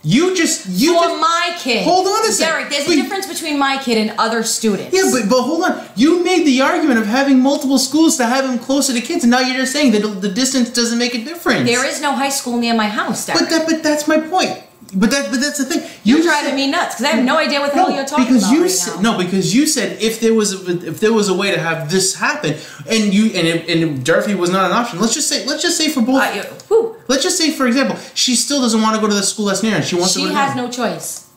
You just For my kid. Hold on a second. Derek, there's But- a difference between my kid and other students. Yeah, but hold on. You made the argument of having multiple schools to have them closer to kids, and now you're just saying that the distance doesn't make a difference. There is no high school near my house, Derek. But that's my point. But that's the thing. You're driving me nuts because I have no idea what the hell you're talking about right now. Because you said if there was a way to have this happen, and Durfee was not an option. Let's just say for both. Let's just say, for example, she still doesn't want to go to the school that's near her. She wants to go to. She has no choice.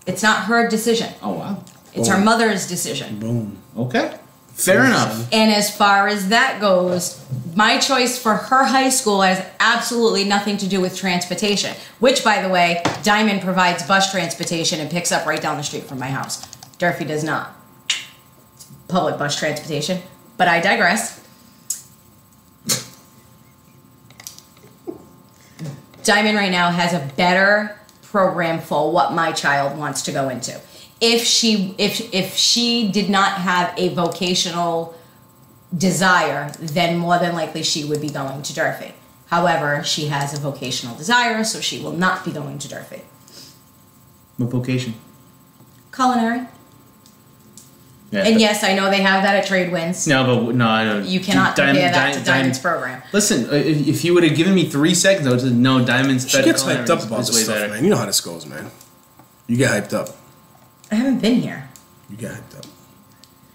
It's not her decision. Oh wow. It's her mother's decision. Boom. Okay. Fair enough. And as far as that goes, my choice for her high school has absolutely nothing to do with transportation. Which, by the way, Diamond provides bus transportation and picks up right down the street from my house. Durfee does not. Public bus transportation. But I digress. Diamond right now has a better program for what my child wants to go into. if she did not have a vocational desire, then more than likely she would be going to Durfee. However, she has a vocational desire, so she will not be going to Durfee. What vocation? Culinary. Yeah, And yes, I know they have that at Trade Winds. No, but no, I don't. You cannot compare that to Diamond's program. Listen, if you would have given me 3 seconds, I would have said, no, Diamond's She better. gets hyped up about this stuff, man. You know how this goes, man. You get hyped up. I haven't been here. You get hyped up.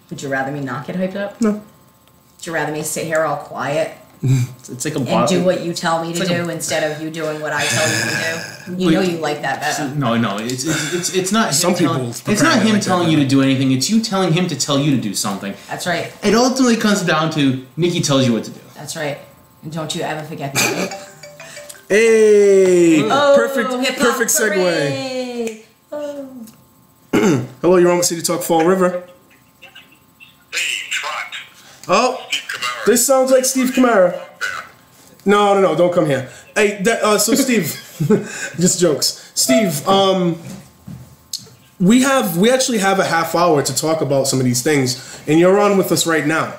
Would you rather me not get hyped up? No. Would you rather me sit here all quiet It's like a and do what you tell me to like do instead of you doing what I tell you to do? You know you like that better. No, it's not. Some him people telling, it's apparently not him like that telling you better. to do anything. It's you telling him to tell you to do something. That's right. It ultimately comes down to Nikki tells you what to do. That's right. And don't you ever forget that. Hey! Oh, perfect hip-hop segue. parade. Oh. Hello, you're on with City Talk Fall River. Hey, Trot. Oh, Steve Kamara. this sounds like Steve Kamara. No, don't come here. Hey, so Steve, just jokes. Steve, we actually have a half hour to talk about some of these things, and you're on with us right now.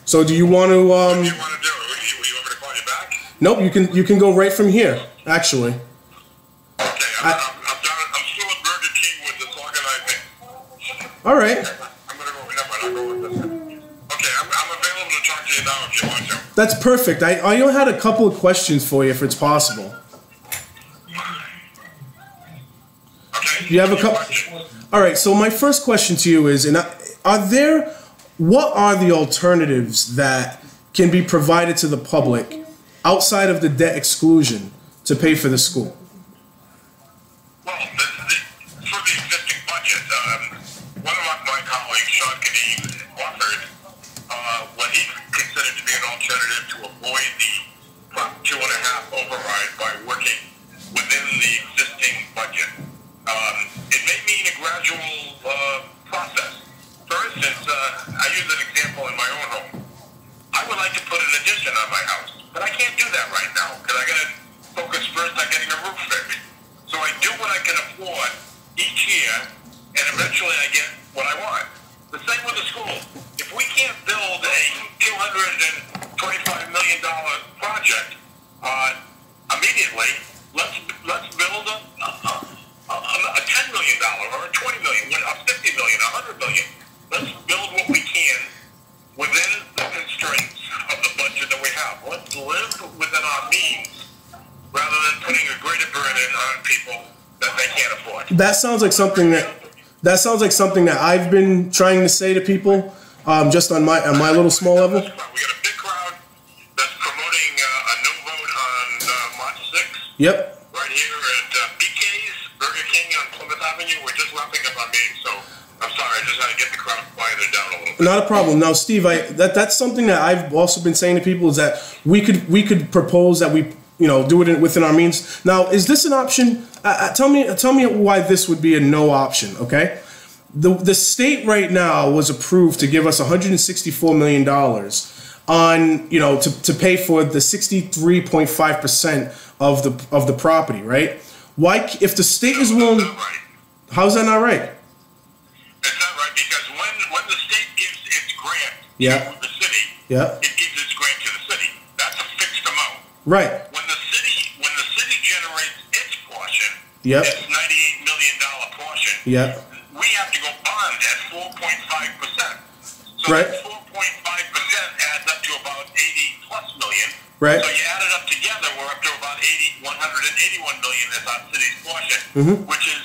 So do you want to? What do you want to do? You want me to call you back? Nope, you can go right from here. Actually, Okay, I'm still at Burger King with this organizing. all right. I'm gonna go. Never mind, I'll go with this. Okay, I'm available to talk to you now if you want to. That's perfect. I had a couple of questions for you, if it's possible. Okay. You have a couple. Questions? All right. So my first question to you is: what are the alternatives that can be provided to the public outside of the debt exclusion to pay for the school? Well, for the existing budget, one of my colleagues, Sean Kadeen, offered what he considered to be an alternative to avoid the Prop 2.5 override by working within the existing budget. It may mean a gradual process. For instance, I use an example in my own home. I would like to put an addition on my house, but I can't do that right now because I got to focus first on getting a roof fixed. So I do what I can afford each year, and eventually I get what I want. The same with the school. If we can't build a $225 million project immediately, let's build a $10 million or a $20 million, a $50 million, a $100 million. Let's build what we can within the constraints of the budget that we have. Let's live within our means rather than putting a greater burden on people that they can't afford. That sounds like something that I've been trying to say to people, just on my little small level. We got a big crowd that's promoting a no vote on March 6th. Yep. Right here at BK's Burger King on Plymouth Avenue. We're just wrapping up our meeting, so I'm sorry. I just had to get the crowd quieted down a little bit. Not a problem. Now, Steve, that's something that I've also been saying to people is that we could propose that we do it within our means. Now, is this an option? Tell me why this would be a no option. Okay, the state right now was approved to give us $164 million on to pay for the 63.5% of the property. Right? Why, if the state is willing? That's not right. How's that not right? It's not right because when the state gives its grant Yeah. to the city, Yeah. it gives its grant to the city. That's a fixed amount. Right. When the city generates its portion, Yep. its $98 million portion, Yep. we have to go bond at 4.5%. So Right. that 4.5% adds up to about 80 plus million. Right. So you add it up together, we're up to about 181 million as our city's portion, Mm-hmm. which is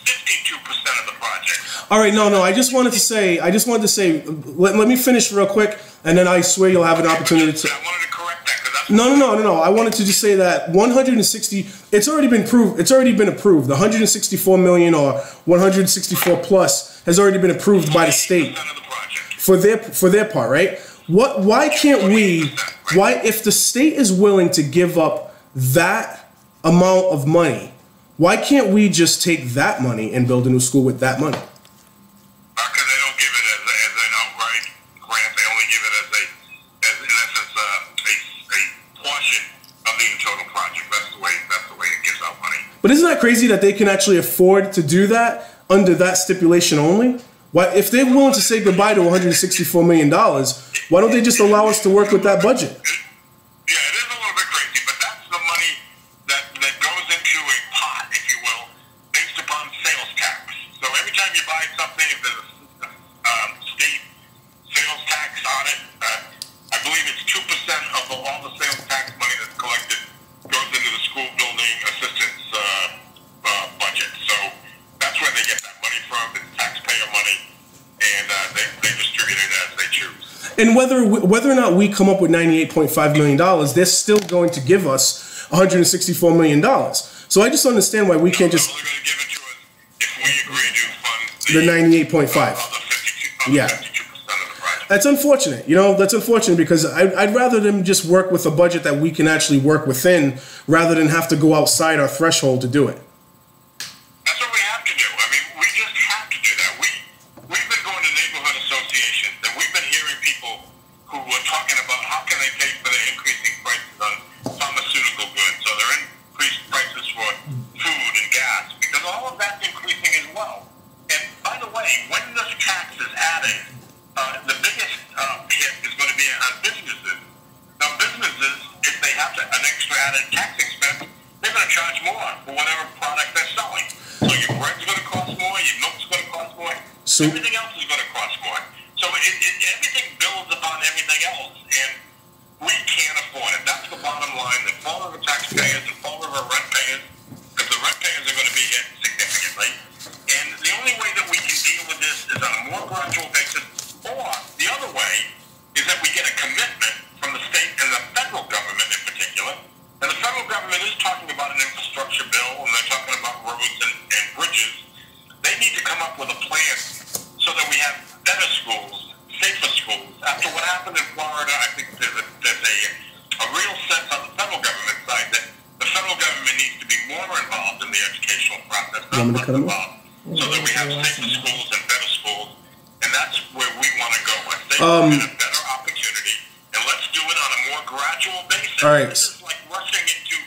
52% of the project. All right, no. I just wanted to say. Let me finish real quick, and then I swear you'll have an opportunity to. I wanted to correct that because that's No. I wanted to just say that 160. It's already been proved. It's already been approved. The 164 million or 164 plus has already been approved by the state 80% of the project. for their part, right? Why can't we? Why, if the state is willing to give up that amount of money, why can't we just take that money and build a new school with that money? Because they don't give it as an outright grant. They only give it as in essence, a portion of the total project. That's the way it gives out money. But isn't that crazy that they can actually afford to do that under that stipulation only? Why, if they're willing to say goodbye to $164 million, why don't they just allow us to work with that budget? Yeah, it is a little bit crazy, but that's the money that goes into a pot, if you will, based upon sales tax. So every time you buy something, if there's a state sales tax on it, I believe it's 2% of all the sales tax money that's collected goes into the school building assistance budget. So that's where they get that money from. It's taxpayer money, and they distribute it as they choose. And whether or not we come up with $98.5 million, they're still going to give us $164 million. So I just understand why we can't just... They're only going to give it to us if we agree to fund the 98.5. Yeah. 52% of the project. That's unfortunate. You know, that's unfortunate because I'd rather them just work with a budget that we can actually work within rather than have to go outside our threshold to do it. That's what we have to do. I mean, we just have to do that. We've been going to neighborhood associations, and we've been hearing people who are talking about how can they pay for the increasing prices on pharmaceutical goods, or their increased prices for food and gas, because all of that's increasing as well. And by the way, when this tax is added, the biggest hit is going to be on businesses. Now, businesses, if they have an extra added tax expense, they're going to charge more for whatever product they're selling. So your bread's going to cost more, your milk's going to cost more, everything else is going to cost more. So everything builds upon everything else, and we can't afford it. That's the bottom line. The fall of the taxpayers, the fall of our rent payers, because the rent payers are going to be hit significantly. And the only way that we can deal with this is on a more gradual basis, or the other way is that we get a commitment from the state and the federal government in particular. And the federal government is talking about an infrastructure bill, and they're talking about roads and bridges. They need to come up with a plan so that we have better schools, safer schools. After what happened in Florida, I think there's a real sense on the federal government side that the federal government needs to be more involved in the educational process, not less involved, so that we have safer schools and better schools. And that's where we want to go. A safer and a better opportunity. And let's do it on a more gradual basis. All right. This is like rushing into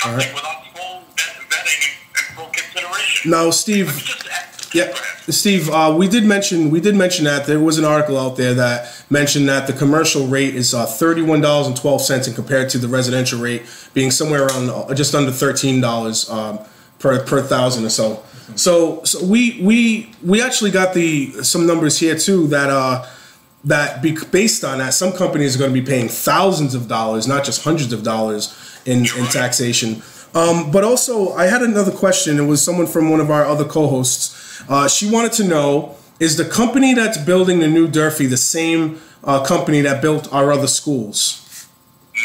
something without full vetting and full consideration. Now, Steve... Yeah, Steve, we did mention that there was an article out there that mentioned that the commercial rate is $31.12 and compared to the residential rate being somewhere around just under $13 per thousand or so. So we actually got some numbers here too based on that some companies are going to be paying thousands of dollars, not just hundreds of dollars in taxation. But also, I had another question. It was someone from one of our other co-hosts. She wanted to know, is the company that's building the new Durfee the same company that built our other schools? No.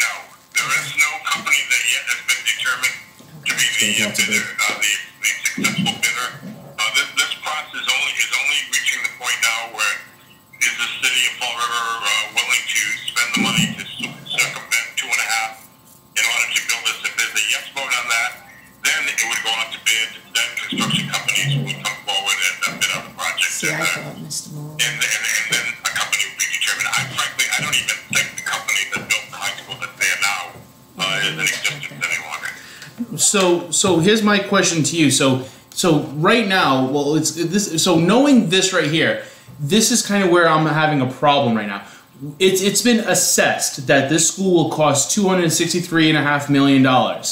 There is no company that yet has been determined to be the successful bidder. This process is only reaching the point now where is the city of Fall River willing to spend the money to circumvent 2.5 in order to build this? If there's a yes vote on that, then it would go out to bid. Then construction companies would come forward and bid on the project. See, I thought Mr. Moore. And then a company would be determined. Frankly, I don't even think the company that built the high school that's there now is in existence any longer. So here's my question to you. So right now, well, it's this. So knowing this right here, this is kind of where I'm having a problem right now. It's been assessed that this school will cost $263.5 million. And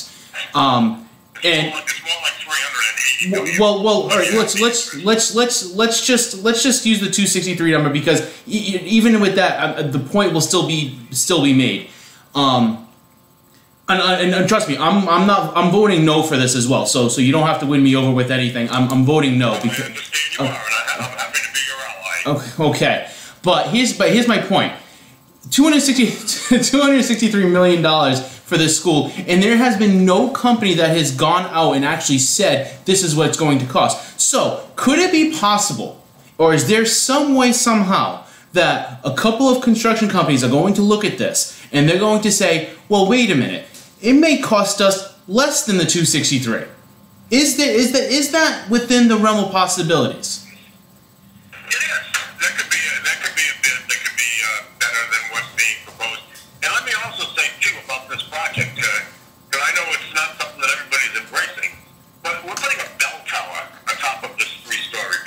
It's more like 380 million. well, all right. Let's just use the 263 number because even with that, the point will still be made. And trust me, I'm voting no for this as well. So you don't have to win me over with anything. I'm voting no because. I understand you are, and I'm happy to be your ally. Okay. But here's my point. $263 million for this school, and there has been no company that has gone out and actually said this is what it's going to cost. So could it be possible, or is there some way somehow that a couple of construction companies are going to look at this and they're going to say, well, wait a minute, it may cost us less than the 263. Is that within the realm of possibilities? It is. That could be a bid that could be better than what's being proposed. And let me also say too about this project, because I know it's not something that everybody's embracing, but we're putting a bell tower on top of this 3-story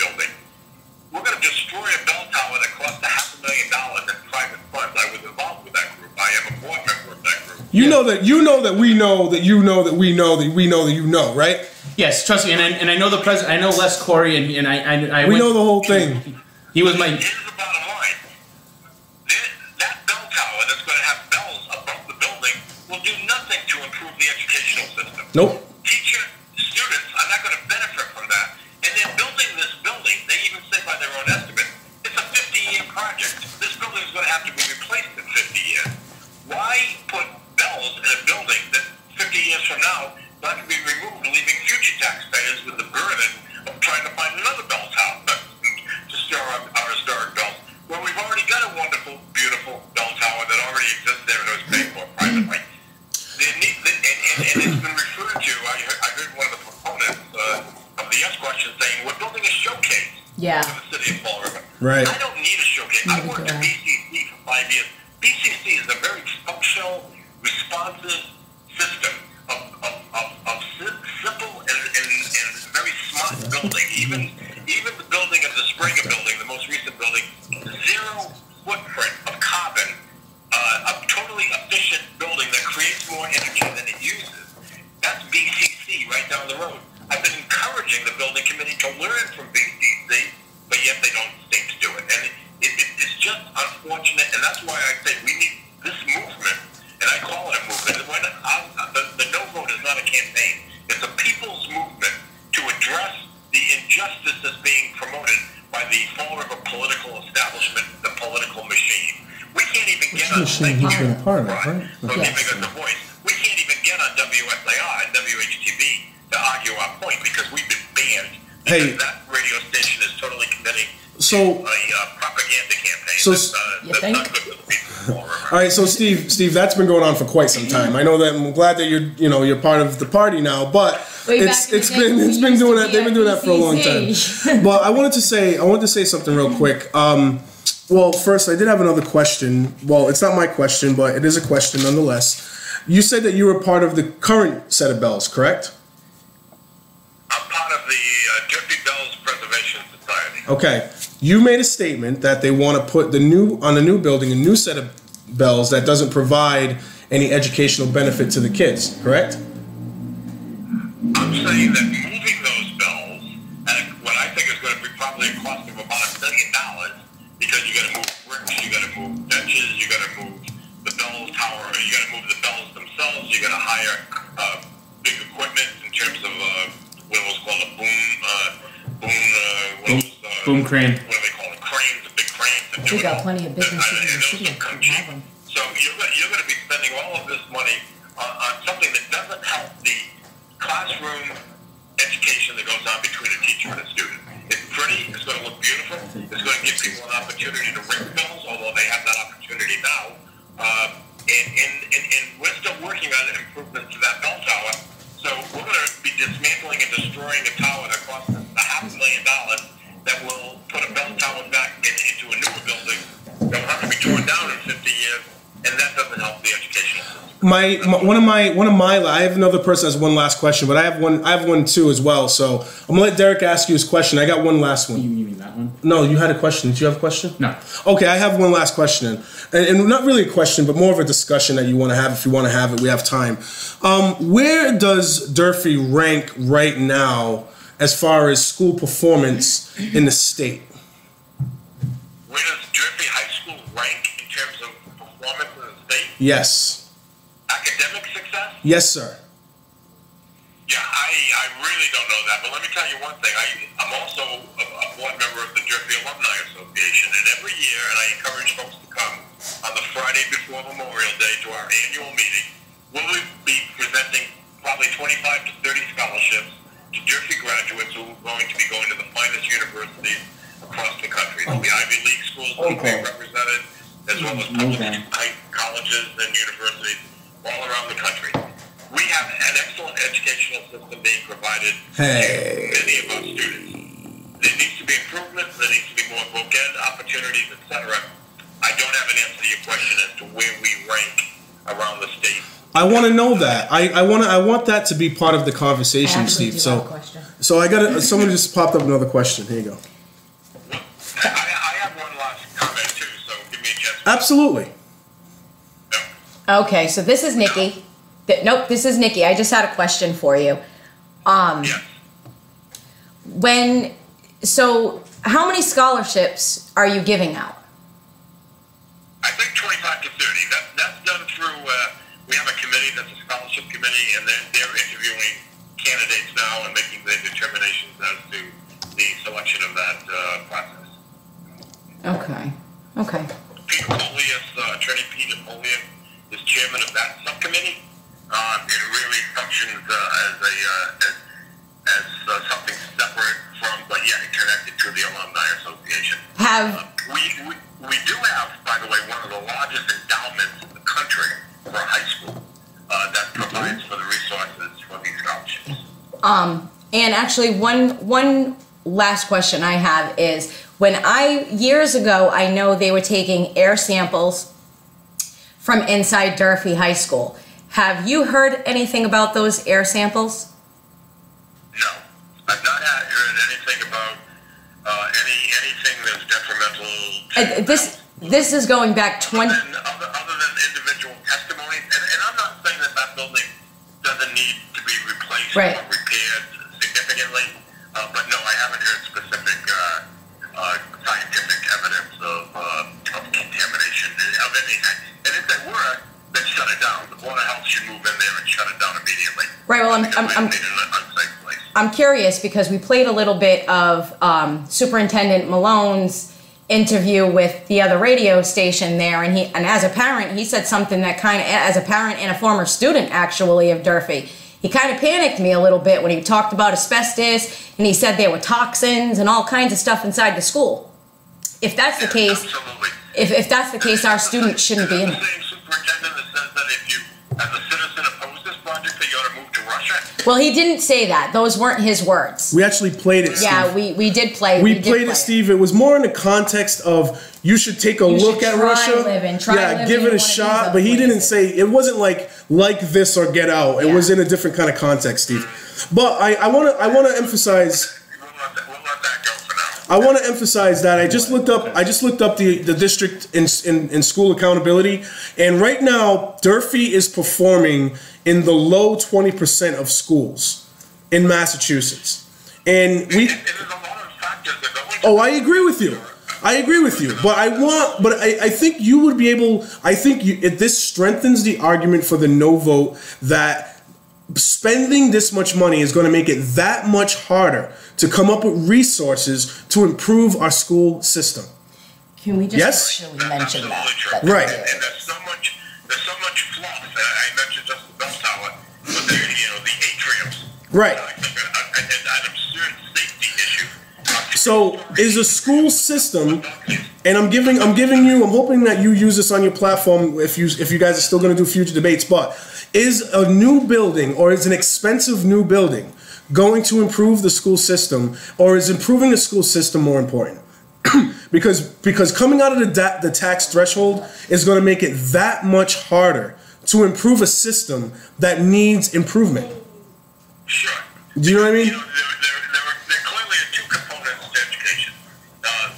You know that we know that we know that you know that we know that we know that you know, right? Yes, trust me, and I know the president. I know Les Corey, and I we know the whole thing. He was my. Here's the bottom line. That bell tower that's going to have bells above the building will do nothing to improve the educational system. Nope. Students are not going to benefit from that. And they're building this building, they even say by their own estimate, it's a 50-year project. This building is going to have to be replaced in 50 years. Why put bells in a building that 50 years from now not to be removed, leaving future taxpayers with the burden of trying to find another bell tower to store our historic bells? Well, we've already got a wonderful, beautiful bell tower that already exists there and it was paid for privately. And it's been referred to, I heard one of the proponents of the yes question saying, we're building a showcase for the city of Fall River. Right. I don't need a showcase. I worked at BCC for 5 years. BCC is a very functional, responsive system of simple and very smart building. Even the building of the Springer building, the most recent building, zero footprint of carbon, a totally efficient building that creates more energy than it uses. That's BCC right down the road. I've been encouraging the building committee to learn from BCC, but yet they don't seem to do it. And it's just unfortunate, and that's why I say we need this movement, and I call it a movement. The no vote is not a campaign. It's a people's movement to address the injustice that's being promoted by the Fall River political establishment, the political machine. We can't even get on he's been a part of, right? for giving us a voice. We can't even get on WSIR and WHTV to argue our point because we've been banned because that radio station is totally committing a propaganda campaign that's not good for the people of Fall River. All right, so Steve, that's been going on for quite some time. I know that. I'm glad that you're part of the party now, but it's been doing that. They've been doing that for a long time. But I wanted to say something real quick. Well, first, I did have another question. Well, it's not my question, but it is a question nonetheless. You said that you were part of the current set of bells, correct? I'm part of the Drippy Bells Preservation Society. Okay. You made a statement that they want to put on the new building a new set of bells that doesn't provide any educational benefit to the kids, correct? I'm saying that moving those bells at what I think is going to be probably a cost of about $1 million, because you got to move bricks, you got to move benches, you got to move the bell tower, you got to move the bells themselves, you got to hire big equipment in terms of what was called a boom crane. What do they call it? Cranes, a big crane to do We it. got plenty of businesses in the city that come can cheap. have them. So you're going to be spending all of this money on something that doesn't help the classroom education that goes on between a teacher and a student. It's pretty. It's going to look beautiful. It's going to give people an opportunity to ring bells, although they have that opportunity now. And we're still working on improvements to that bell tower. So we're going to be dismantling and destroying a tower that costs us $500,000 that will put a bell tower back into a newer building that will have to be torn down in 50 years, and that doesn't help the educational system. I have another person has one last question, but I have one too as well. So I'm gonna let Derek ask you his question. I got one last one. You mean that one? No, you had a question. Did you have a question? No. Okay, I have one last question, and not really a question, but more of a discussion that you want to have. If you want to have it, we have time. Where does Durfee rank right now as far as school performance in the state? Where does Durfee High School rank in terms of performance in the state? Yes. Academic success? Yes, sir. Yeah, I really don't know that, but let me tell you one thing. I'm also a board member of the Durfee Alumni Association, and every year, and I encourage folks to come on the Friday before Memorial Day to our annual meeting, we'll be presenting probably 25 to 30 scholarships to Durfee graduates who are going to be going to the finest universities across the country. There'll be Ivy League schools that will be represented, as well as public colleges and universities all around the country. We have an excellent educational system being provided to many of our students. There needs to be improvements, there needs to be more bookend opportunities, etc. I don't have an answer to your question as to where we rank around the state. I want to know that. I want that to be part of the conversation, Steve. So I got someone just popped up another question. Here you go. I have one last comment too, so give me a chance. Absolutely. Okay, so this is Nikki. Nope, this is Nikki. I just had a question for you. Yes. So how many scholarships are you giving out? I think 25 to 30. That's done through, we have a committee that's a scholarship committee, and they're interviewing candidates now and making their determinations as to the selection of that process. Okay. Peter Polius, Attorney Peter Polius, is chairman of that subcommittee. It really functions as something separate from, but yet connected to the Alumni Association. We do have, by the way, one of the largest endowments in the country for a high school that provides for the resources for these scholarships. And actually, one last question I have is, years ago, I know they were taking air samples from inside Durfee High School. Have you heard anything about those air samples? No, I've not heard anything about anything that's detrimental to This is going back 20. other than individual testimonies, and I'm not saying that building doesn't need to be replaced Right. or repaired significantly, but no, I haven't heard specific scientific evidence of contamination of any kind. And if there were, then shut it down. The Board of Health should move in there and shut it down immediately. Right. Well, Because we don't need an unsafe place. I'm curious because we played a little bit of Superintendent Malone's interview with the other radio station there, and as a parent, he said something that as a parent and a former student actually of Durfee, he kind of panicked me a little bit when he talked about asbestos, and he said there were toxins and all kinds of stuff inside the school. If that's the case, Absolutely. if that's the case, our students shouldn't be in. The same superintendent that says that if you, as a citizen, oppose this project, that you ought to move to Russia. Well, he didn't say that. Those weren't his words. We actually played it, Steve. Yeah, we did play. We played it, Steve. It was more in the context of you should take a look at Russia. Try give it a shot. But he didn't say it wasn't like this or get out. It was in a different kind of context, Steve. But I want to emphasize. We'll let that go for now. I want to emphasize that I just looked up the district in school accountability, and right now Durfee is performing in the low 20% of schools in Massachusetts, and we. There's a lot of factors that go into Oh, I agree with you. But I think you would be able. This strengthens the argument for the no vote that spending this much money is going to make it that much harder to come up with resources to improve our school system. Can we just Yes? actually mention that? Absolutely true. Right. And there's so much fluff. I mentioned just the bell tower, but the atriums. Right. I think an absurd safety issue. So is a school system, and I'm hoping that you use this on your platform if you guys are still going to do future debates, but is a new building or is an expensive new building going to improve the school system, or is improving the school system more important? because coming out of the tax threshold is going to make it that much harder to improve a system that needs improvement. Sure. Do you know what I mean? There clearly are two components to education,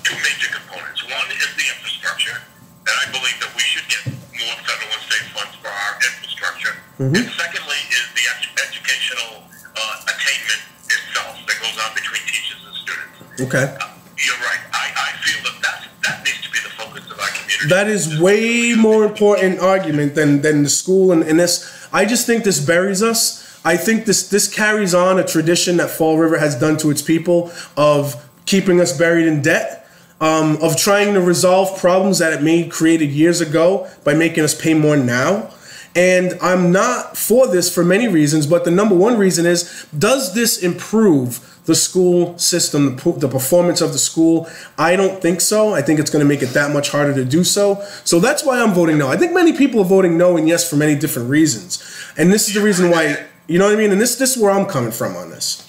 two major components. One is the infrastructure, and I believe that we should get more federal and state funds for our infrastructure. And secondly is the educational attainment itself that goes on between teachers and students. Okay. You're right. I feel that needs to be the focus of our community. That is way more important argument than the school and this. I just think this buries us. I think this carries on a tradition that Fall River has done to its people of keeping us buried in debt, of trying to resolve problems that it made created years ago by making us pay more now. And I'm not for this for many reasons, but the number one reason is, does this improve the school system, the performance of the school? I don't think so. I think it's going to make it that much harder to do so. So that's why I'm voting no. I think many people are voting no and yes for many different reasons. And this is the reason why, you know what I mean? And this is where I'm coming from on this.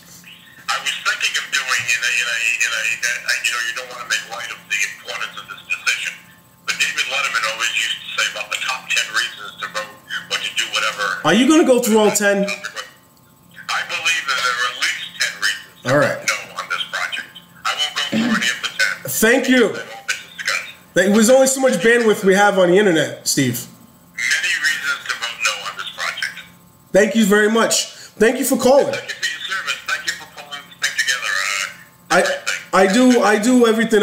I was thinking of doing you don't want to make light of the importance of this decision, but David Letterman always used to say about the top 10 reasons to vote or to do whatever. Are you going to go through all 10? I believe that there are at least 10 reasons to All right. vote no on this project. I won't go through any of the 10. Thank you. They've all been discussed. There's only so much bandwidth we have on the internet, Steve. Many reasons Thank you very much. Thank you for calling. Thank you for your service. Thank you for pulling this thing together. I do everything.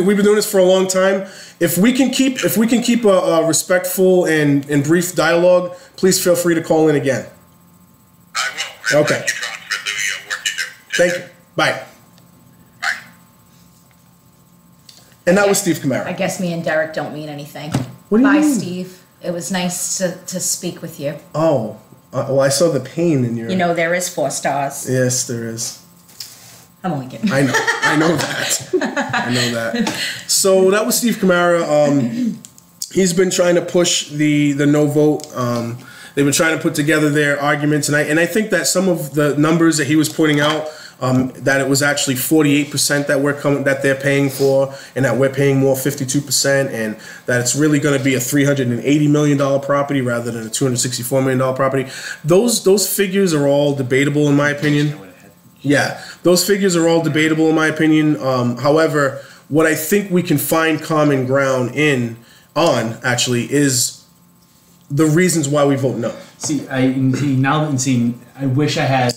We've been doing this for a long time. If we can keep a respectful and brief dialogue, please feel free to call in again. I will. Okay. Thank you, John, for the work you do. Thank you. Bye. Bye. And that was Steve I Camara. guess me and Derek don't mean anything. What do you Bye, mean? Steve. It was nice to speak with you. Oh, well, I saw the pain in your. You know, there is 4 stars. Yes, there is. I'm only kidding. I know that. I know that. So that was Steve Camara. He's been trying to push the no vote. They've been trying to put together their arguments, and I think that some of the numbers that he was pointing out, that it was actually 48% that they're paying for, and that we're paying more 52%, and that it's really going to be a $380 million property rather than a $264 million property. Those figures are all debatable in my opinion. Yeah, those figures are all debatable in my opinion. However, what I think we can find common ground on actually is the reasons why we vote no. I wish I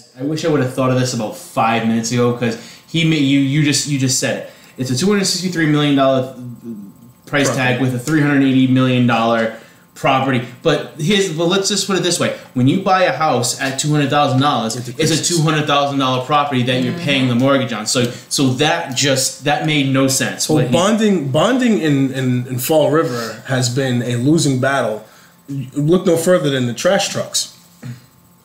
would have thought of this about 5 minutes ago, because you just said it. It's a $263 million price tag with a $380 million property. But let's just put it this way: when you buy a house at $200,000, it's a $200,000 property that you're paying the mortgage on. So that made no sense. Well, bonding in Fall River has been a losing battle. Look no further than the trash trucks.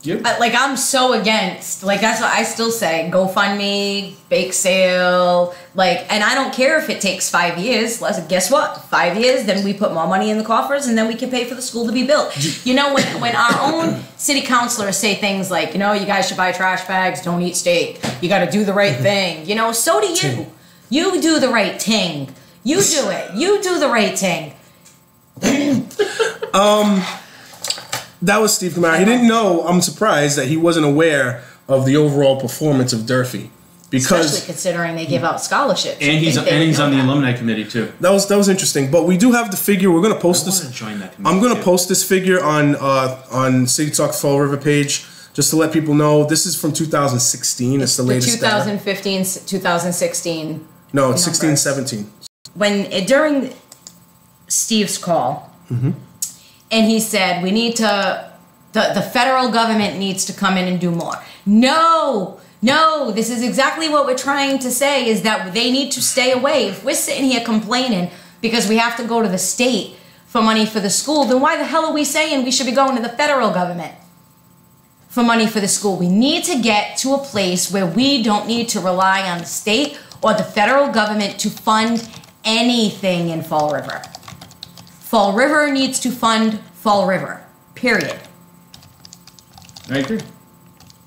Yep. I'm so against. That's what I still say. GoFundMe, bake sale. And I don't care if it takes 5 years. Guess what? 5 years, then we put more money in the coffers, and then we can pay for the school to be built. You know, when our own city councilors say things like, you guys should buy trash bags, don't eat steak. You got to do the right thing. So do you. You do the right thing. You do it. You do the right thing. That was Steve Camara. He didn't know. I'm surprised that he wasn't aware of the overall performance of Durfee, because especially considering they give out scholarships. And he's on the alumni committee too. That was interesting. But we do have the figure. We're going to post this. Join that committee I'm going to post this figure on City Talk Fall River page just to let people know. This is from 2016. It's the latest. 2015, 2016. No, it's 16, 17. During Steve's call. Mm-hmm. And he said, the federal government needs to come in and do more. No, this is exactly what we're trying to say, is that they need to stay away. If we're sitting here complaining because we have to go to the state for money for the school, then why the hell are we saying we should be going to the federal government for money for the school? We need to get to a place where we don't need to rely on the state or the federal government to fund anything in Fall River. Fall River needs to fund Fall River, period. I agree.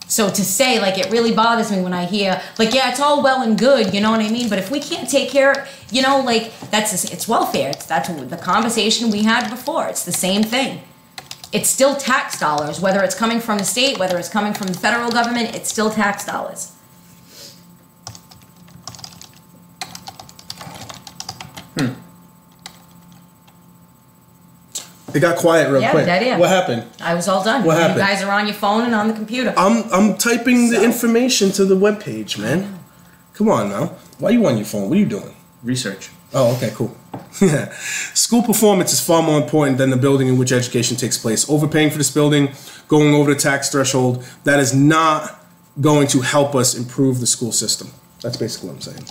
So to say, it really bothers me when I hear, yeah, it's all well and good, you know what I mean? But if we can't take care, it's welfare. That's the conversation we had before. It's the same thing. It's still tax dollars, whether it's coming from the state, whether it's coming from the federal government, it's still tax dollars. It got quiet real quick. Dead air. What happened? I was all done. What happened? You guys are on your phone and on the computer. I'm typing the information to the webpage, man. Come on now. Why are you on your phone? What are you doing? Research. Oh, okay, cool. School performance is far more important than the building in which education takes place. Overpaying for this building, going over the tax threshold, that is not going to help us improve the school system. That's basically what I'm saying.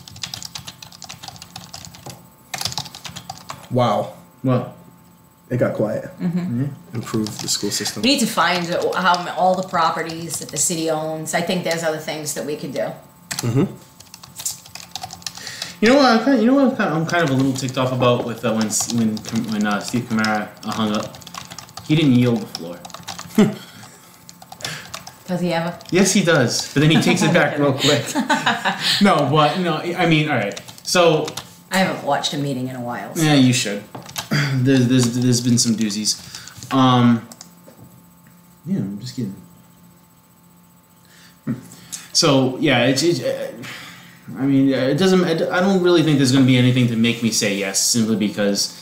Wow. Well, it got quiet. Mm-hmm. Improve the school system. We need to find how all the properties that the city owns. I think there's other things that we could do. Mm-hmm. You know what? I'm kind of a little ticked off about with when Steve Camara hung up. He didn't yield the floor. Does he ever? Yes, he does. But then he takes it back real quick. No. I mean, all right. So I haven't watched a meeting in a while. So. Yeah, you should. There's been some doozies. Yeah, I'm just kidding. So yeah, I mean, it doesn't. I don't really think there's going to be anything to make me say yes, simply because,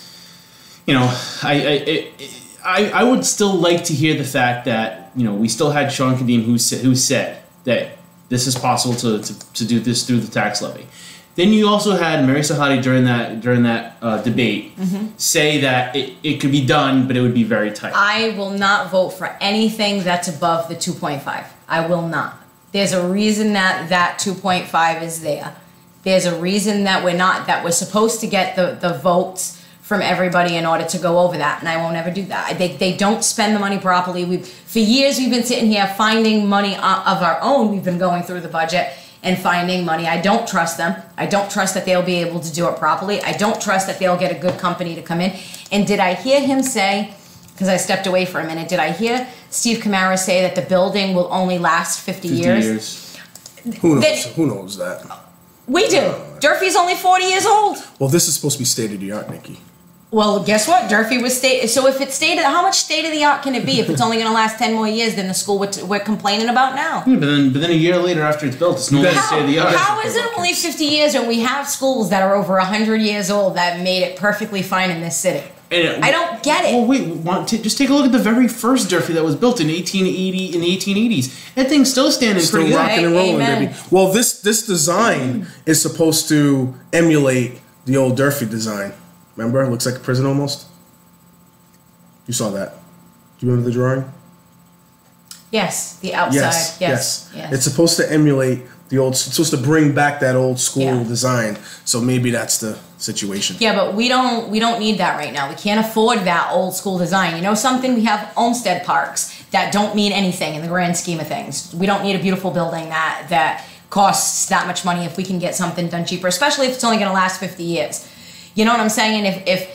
I I would still like to hear the fact that, you know, we still had Sean Kadim who said that this is possible to do this through the tax levy. Then you also had Mary Sahadi during that debate say that it could be done, but it would be very tight. I will not vote for anything that's above the 2.5. I will not. There's a reason that 2.5 is there. There's a reason that we're supposed to get the votes from everybody in order to go over that, and I won't ever do that. They don't spend the money properly. For years we've been sitting here finding money of our own. We've been going through the budget and finding money. I don't trust them. I don't trust that they'll be able to do it properly. I don't trust that they'll get a good company to come in. And did I hear him say, because I stepped away for a minute, did I hear Steve Camara say that the building will only last 50 years? Who knows? Who knows that? We do. Durfee's only 40 years old. Well, this is supposed to be state of the art, Nikki. Well, guess what? Durfee was so if it's how much state of the art can it be if it's only going to last 10 more years than the school we're complaining about now? Yeah, but then a year later after it's built, it's no longer state of the art. How is it only 50 years when we have schools that are over 100 years old that made it perfectly fine in this city? I don't get it. Well, wait, just take a look at the very first Durfee that was built in 1880 in the 1880s. That thing's still standing pretty good. Rocking and rolling, baby. Well, this design is supposed to emulate the old Durfee design. Remember? It looks like a prison almost. You saw that. Do you remember the drawing? Yes, the outside. Yes. It's supposed to emulate the old. It's supposed to bring back that old school design. So maybe that's the situation. Yeah, but we don't need that right now. We can't afford that old school design. You know something? We have Olmsted parks that don't mean anything in the grand scheme of things. We don't need a beautiful building that costs that much money if we can get something done cheaper, especially if it's only going to last 50 years. You know what I'm saying? If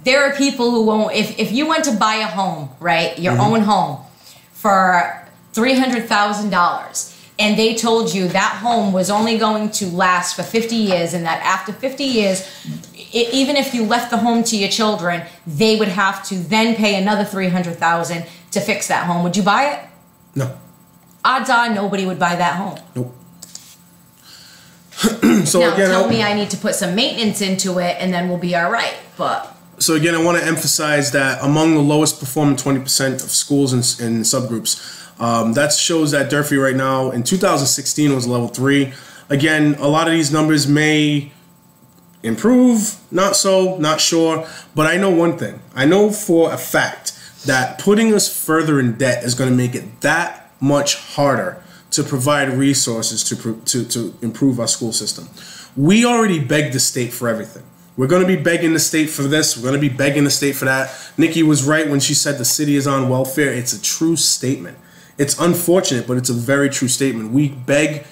there are people who won't, if you went to buy a home, right, your own home, for $300,000, and they told you that home was only going to last for 50 years, and that after 50 years, even if you left the home to your children, they would have to then pay another $300,000 to fix that home. Would you buy it? No. Odds are nobody would buy that home. Nope. So now, again, tell me I need to put some maintenance into it, and then we'll be all right. But so again, I want to emphasize that among the lowest performing 20% of schools and subgroups, that shows that Durfee right now in 2016 was level 3. Again, a lot of these numbers may improve, not sure. But I know one thing. I know for a fact that putting us further in debt is going to make it that much harder to provide resources to improve our school system. We already begged the state for everything. We're going to be begging the state for this. We're going to be begging the state for that. Nikki was right when she said the city is on welfare. It's a true statement. It's unfortunate, but it's a very true statement. We beg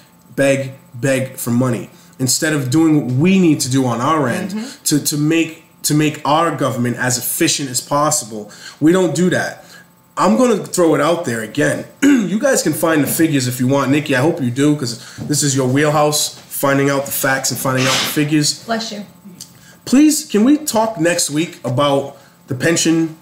for money instead of doing what we need to do on our end to make our government as efficient as possible. We don't do that. I'm going to throw it out there again. You guys can find the figures if you want. Nikki, I hope you do, because this is your wheelhouse, finding out the facts and finding out the figures. bless you. Please, can we talk next week about the pension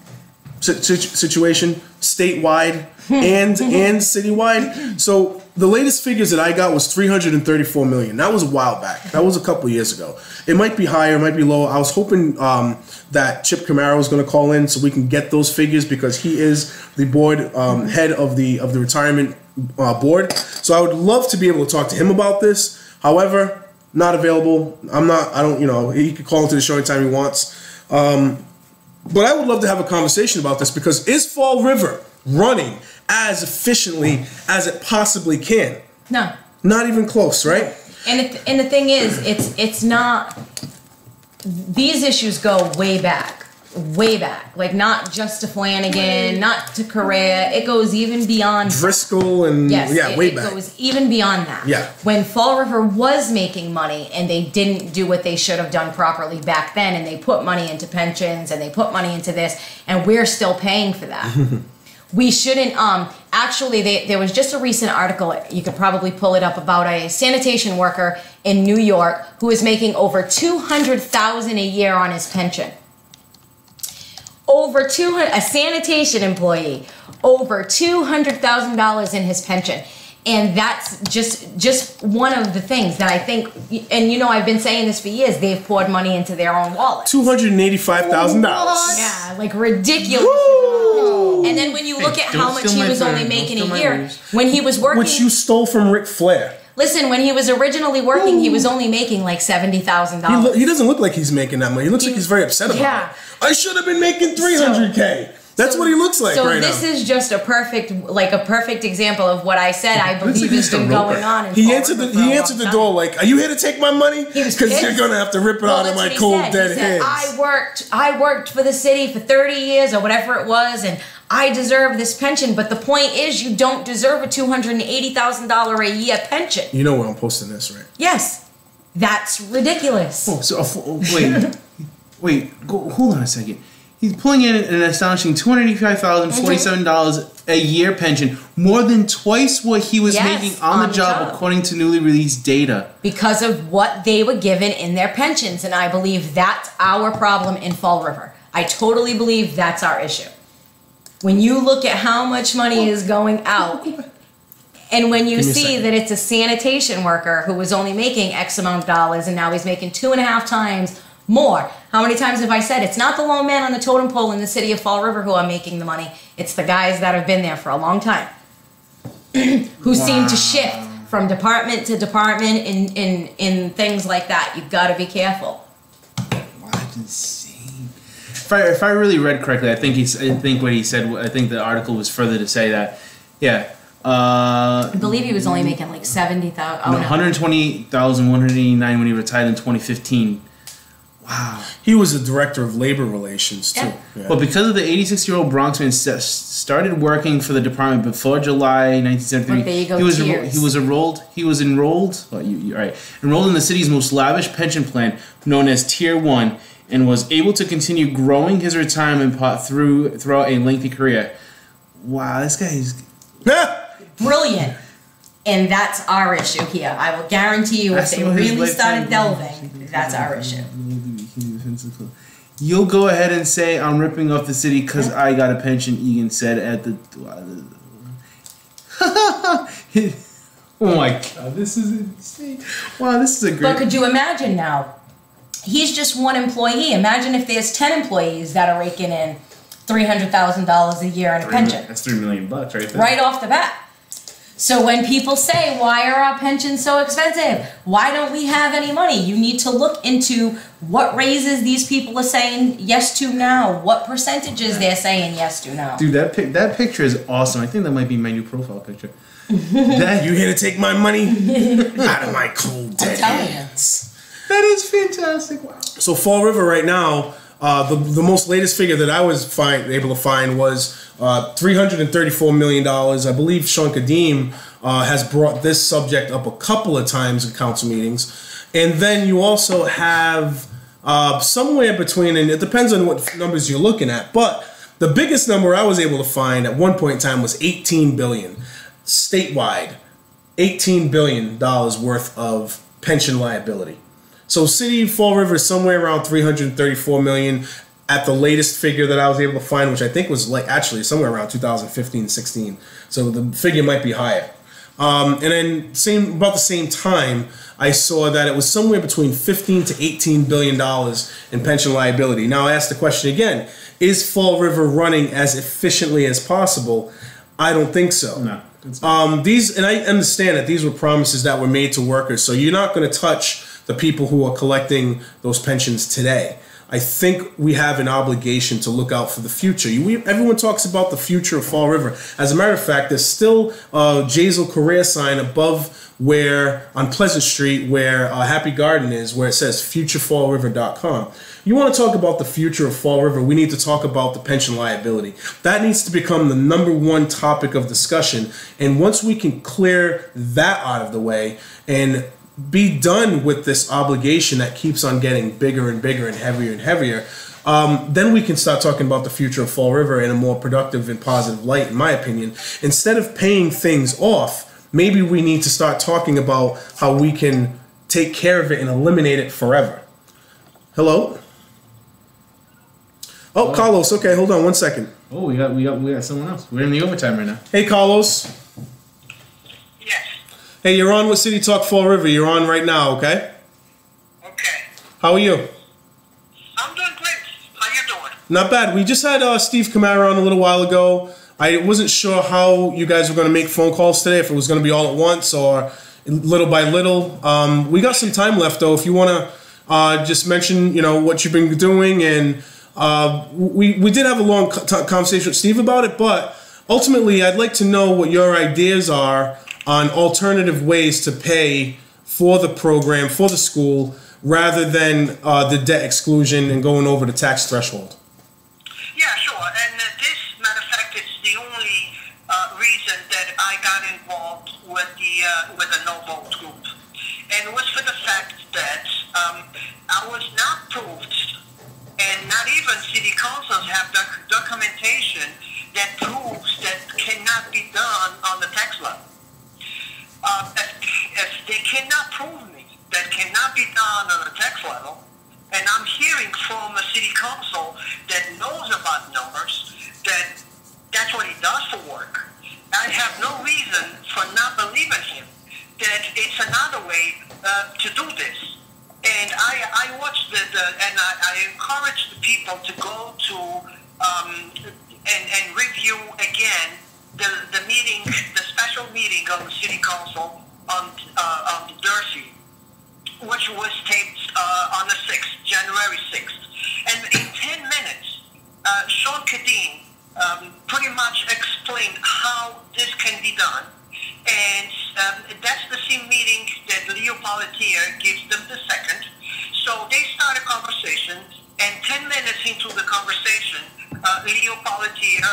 situation, statewide and citywide? So the latest figures that I got was $334 million. That was a while back. That was a couple years ago. It might be higher, it might be lower. I was hoping that Chip Camara was going to call in so we can get those figures, because he is the board head of the retirement board. So I would love to be able to talk to him about this. However, not available. He could call into the show anytime he wants. But I would love to have a conversation about this, because is Fall River running as efficiently as it possibly can? No. Not even close, right? And the thing is, it's not. These issues go way back. Like not just to Flanagan, not to Correa. It goes even beyond Driscoll and way back. It goes even beyond that. Yeah. When Fall River was making money and they didn't do what they should have done properly back then, and they put money into pensions and they put money into this, and we're still paying for that. We shouldn't. Actually, there was just a recent article. You could probably pull it up, about a sanitation worker in New York who is making over $200,000 a year on his pension. Over 200, a sanitation employee, over $200,000 in his pension. And that's just one of the things that I think, and I've been saying this for years, they've poured money into their own wallet. $285,000. Yeah, like ridiculous. Woo! And then when you look at how don't much steal he my was thunder, only don't making steal a my year, words. when he was working, Which you stole from Ric Flair. listen, when he was originally working, he was only making like $70,000. He doesn't look like he's making that money. He looks like he's very upset about Yeah. it. I should have been making $300K. That's what he looks like right now. So this is just a perfect example of what I said. I believe has been going on. In He Fall answered River the for a he long answered the time. door like, "Are you here to take my money? He was Because you're pissed. gonna have to rip it Well, out of that's my what he cold said. dead He said, hands." I worked for the city for 30 years or whatever it was, and I deserve this pension. But the point is, you don't deserve a $280,000 a year pension. You know where I'm posting this, right? Yes, that's ridiculous. Hold on a second. He's pulling in an astonishing $285,047 a year pension, more than twice what he was making on the job, according to newly released data. Because of what they were given in their pensions, and I believe that's our problem in Fall River. I totally believe that's our issue. When you look at how much money is going out, and when you see that it's a sanitation worker who was only making X amount of dollars and now he's making 2.5 times more. How many times have I said it's not the lone man on the totem pole in the city of Fall River who are making the money? It's the guys that have been there for a long time who seem to shift from department to department in things like that. You've got to be careful. That's insane. If I really read correctly, I think what he said. I think the article was further to say that, I believe he was only making like 70,000. Oh, no. 128,189 when he retired in 2015. Wow. He was a director of labor relations too. Yeah. But because of the 86-year-old Bronxman started working for the department before July 1973, Look, there you go, he was enrolled. Oh, you're right. Enrolled in the city's most lavish pension plan, known as Tier 1, and was able to continue growing his retirement pot throughout a lengthy career. Wow, this guy is brilliant. And that's our issue here. I will guarantee you, if they really started delving, that's our issue. You'll go ahead and say I'm ripping off the city because I got a pension, Egan said at the... Oh my god, this is insane. Wow, this is a great... But could you imagine now? He's just one employee. Imagine if there's 10 employees that are raking in $300,000 a year in a pension. That's $3 million right there. Right off the bat. So when people say, why are our pensions so expensive? Why don't we have any money? You need to look into what raises these people are saying yes to now, what percentages they're saying yes to now. Dude, that picture is awesome. I think that might be my new profile picture. You here to take my money out of my cold dead hands? That is fantastic. Wow. So Fall River right now, the most latest figure that I was able to find was $334 million. I believe Sean Kadim has brought this subject up a couple of times in council meetings. And then you also have somewhere between, and it depends on what numbers you're looking at, but the biggest number I was able to find at one point in time was $18 billion. Statewide, $18 billion worth of pension liability. So City of Fall River is somewhere around $334 million at the latest figure that I was able to find, which I think was like actually somewhere around 2015-16. So the figure might be higher. And then about the same time, I saw that it was somewhere between $15 to $18 billion in pension liability. Now I ask the question again, is Fall River running as efficiently as possible? I don't think so. No. And I understand that these were promises that were made to workers, so you're not going to touch the people who are collecting those pensions today. I think we have an obligation to look out for the future. Everyone talks about the future of Fall River. As a matter of fact, there's still a Jazel Correa sign above on Pleasant Street where Happy Garden is, where it says futurefallriver.com. You want to talk about the future of Fall River, we need to talk about the pension liability. That needs to become the #1 topic of discussion. And once we can clear that out of the way and be done with this obligation that keeps on getting bigger and bigger and heavier, then we can start talking about the future of Fall River in a more productive and positive light, in my opinion. Instead of paying things off, maybe we need to start talking about how we can take care of it and eliminate it forever. Hello? Oh, Carlos. Okay, hold on 1 second. Oh, we got someone else. We're in the overtime right now. Hey, Carlos. Yes. Hey, you're on with City Talk Fall River. You're on right now, okay? Okay. How are you? I'm doing great. How you doing? Not bad. We just had Steve Camara on a little while ago. I wasn't sure how you guys were going to make phone calls today, if it was going to be all at once or little by little. We got some time left, though, if you want to just mention, what you've been doing. And we did have a long conversation with Steve about it, but ultimately, I'd like to know what your ideas are on alternative ways to pay for the program, for the school, rather than the debt exclusion and going over the tax threshold. Yeah, sure. And this, matter of fact, it's the only reason that I got involved with the No Vote group, and it was for the fact that I was not proved, and not even city councils have documentation that proves that cannot be done on the tax level. If they cannot prove me that cannot be done on the tax level, and I'm hearing from a city council that knows about numbers, that's what he does for work. I have no reason for not believing him that it's another way to do this. And I watched and I encourage the people to go to and review again the meeting, the special meeting of the city council on Durfee, which was taped on the 6th, January 6th. And in 10 minutes, Sean Kadeen pretty much explained how this can be done. And that's the same meeting that Leo Pelletier gives them the second. So they start a conversation, and 10 minutes into the conversation, Leo Pelletier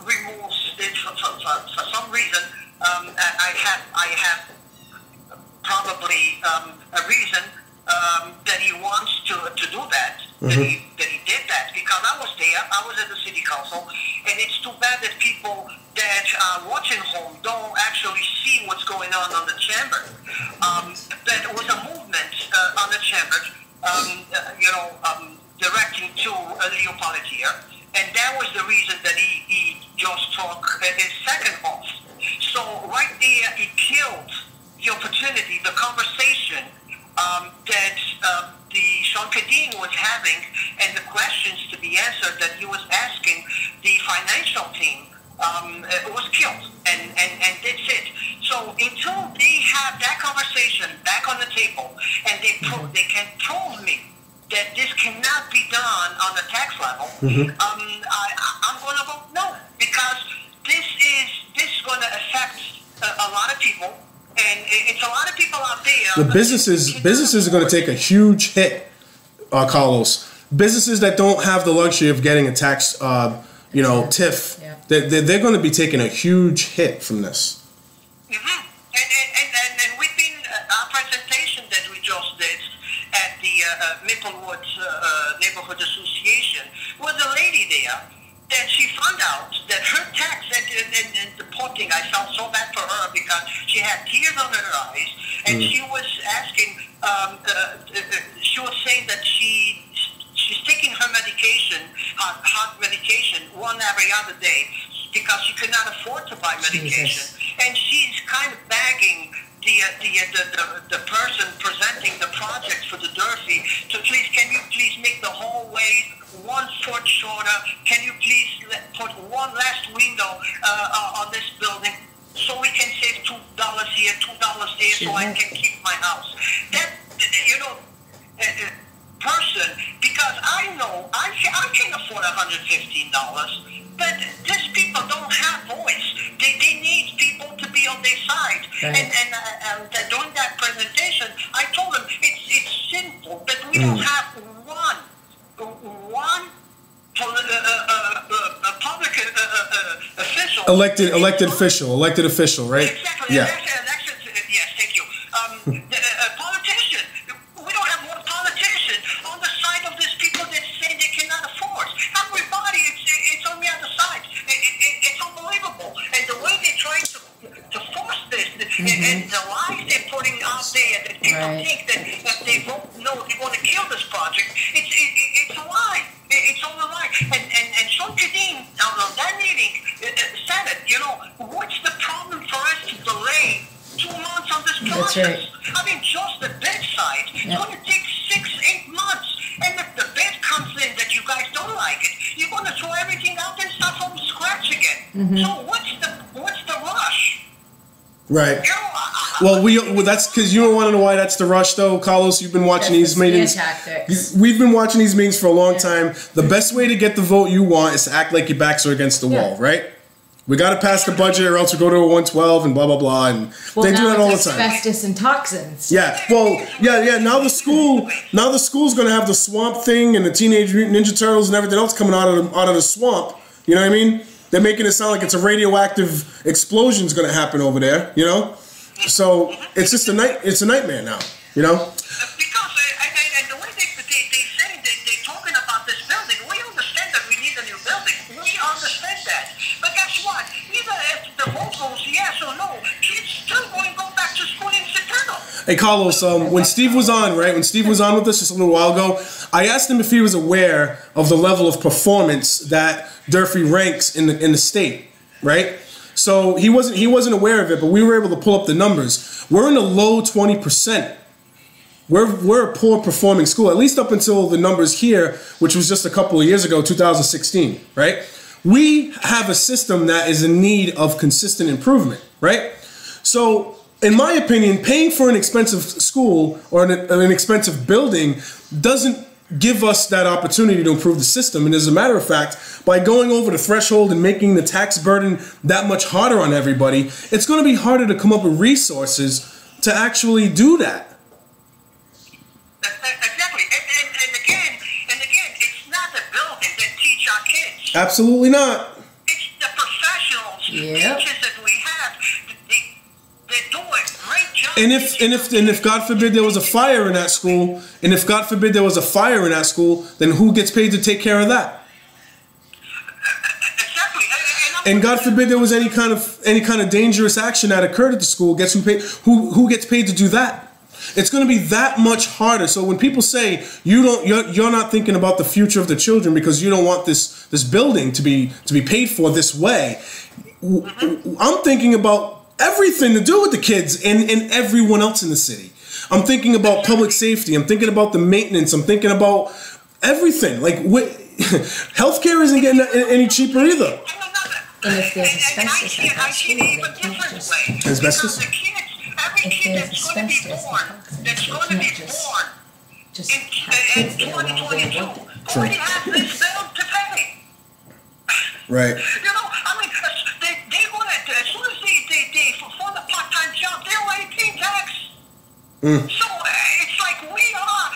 removes it for some reason. I have probably a reason that he wants to do that. Mm-hmm. That he did that, because I was there. I was at the city council, and it's too bad that people that are watching home don't actually see what's going on the chamber. There was a movement on the chamber, directing to Leo Pelletier, and that was the reason that he just took his second off. So right there, he killed the opportunity, the conversation that the Sean Kadeen was having, and the questions to be answered that he was asking the financial team was killed, and that's it. So until they have that conversation back on the table, and they can prove me that this cannot be done on the tax level, I'm going to vote no, because this is going to affect a lot of people. And it's a lot of people out there. The businesses are going to take a huge hit, Carlos. Businesses that don't have the luxury of getting a tax, TIF, they're going to be taking a huge hit from this. Mm-hmm. And we've been, our presentation that we just did at the Maplewood Neighborhood Association was a lady there that she found out that her tax and the reporting, I felt so bad for her because she had tears on her eyes, and she was asking, she was saying that she's taking her medication, heart medication, one every other day because she could not afford to buy medication. And she's kind of begging the person presenting the project for the Durfee to please, can you please make the whole way 1 foot shorter? Can you please put one last window on this building so we can save $2 here, $2 there, so I can keep my house? That, person, because I know I can afford $115, but these people don't have voice. They need people to be on their side. Right. And during that presentation, I told them it's simple, but we don't have one public official. Elected official, right? Exactly. Yeah. Yes, thank you. Politician. We don't have one politician on the side of these people that say they cannot afford. Everybody, it's on the other side. It's unbelievable. And the way they're trying to force this, and the lies they're putting out there, that people think that if they vote no, they're going to kill this project. It's a lie. It's all a lie. And Sean Kadeen, on that meeting, said it. What's the problem for us to delay 2 months on this process? That's right. I mean, just the bid side. It's going to take 6-8 months. And if the bid comes in that you guys don't like it, you're going to throw everything out and start from scratch again. So what's the rush? Right. You know, Well, that's because you don't want to know why that's the rush, though, Carlos. You've been watching these meetings. Tactics. We've been watching these meetings for a long time. The best way to get the vote you want is to act like your backs are against the wall, right? We got to pass the budget, or else we go to a 112 and blah blah blah, and they do that all the time. Asbestos and toxins. Yeah. Well, yeah. Now the school's gonna have the swamp thing and the Teenage Mutant Ninja Turtles and everything else coming out of the swamp. You know what I mean? They're making it sound like it's a radioactive explosion's gonna happen over there. You know? So it's just it's a nightmare now. You know? Because and the way they say they're talking about this building, we understand that we need a new building. We understand that. But guess what? Either if the vote goes yes or no, kids still going to go back to school in September. Hey Carlos, when Steve was on, right? When Steve was on with us just a little while ago, I asked him if he was aware of the level of performance that Durfee ranks in the state, right? So he wasn't aware of it, but we were able to pull up the numbers. We're in the low 20%. We're a poor performing school, at least up until the numbers here, which was just a couple of years ago, 2016, right? We have a system that is in need of consistent improvement, right? So, in my opinion, paying for an expensive school or an expensive building doesn't give us that opportunity to improve the system. And as a matter of fact, by going over the threshold and making the tax burden that much harder on everybody, it's going to be harder to come up with resources to actually do that. Exactly. And again, it's not the building that teach our kids. Absolutely not. It's the professionals, teachers that we have. They're doing a great job. And if God forbid there was a fire in that school, then who gets paid to take care of that? Exactly. And God forbid there was any kind of dangerous action that occurred at the school, who gets paid to do that? It's going to be that much harder. So when people say you're not thinking about the future of the children because you don't want this building to be paid for this way, I'm thinking about everything to do with the kids and everyone else in the city. I'm thinking about public safety. I'm thinking about the maintenance. I'm thinking about everything. Like healthcare isn't getting any cheaper either. And if there's asbestos in that school, they can't just... Asbestos? Every kid that's going to be born, just have in kids there while they're 2022, working. already has this bill to pay. Right. You know, I mean, they want to, as soon as they for the part-time job, they already pay tax. So it's like we are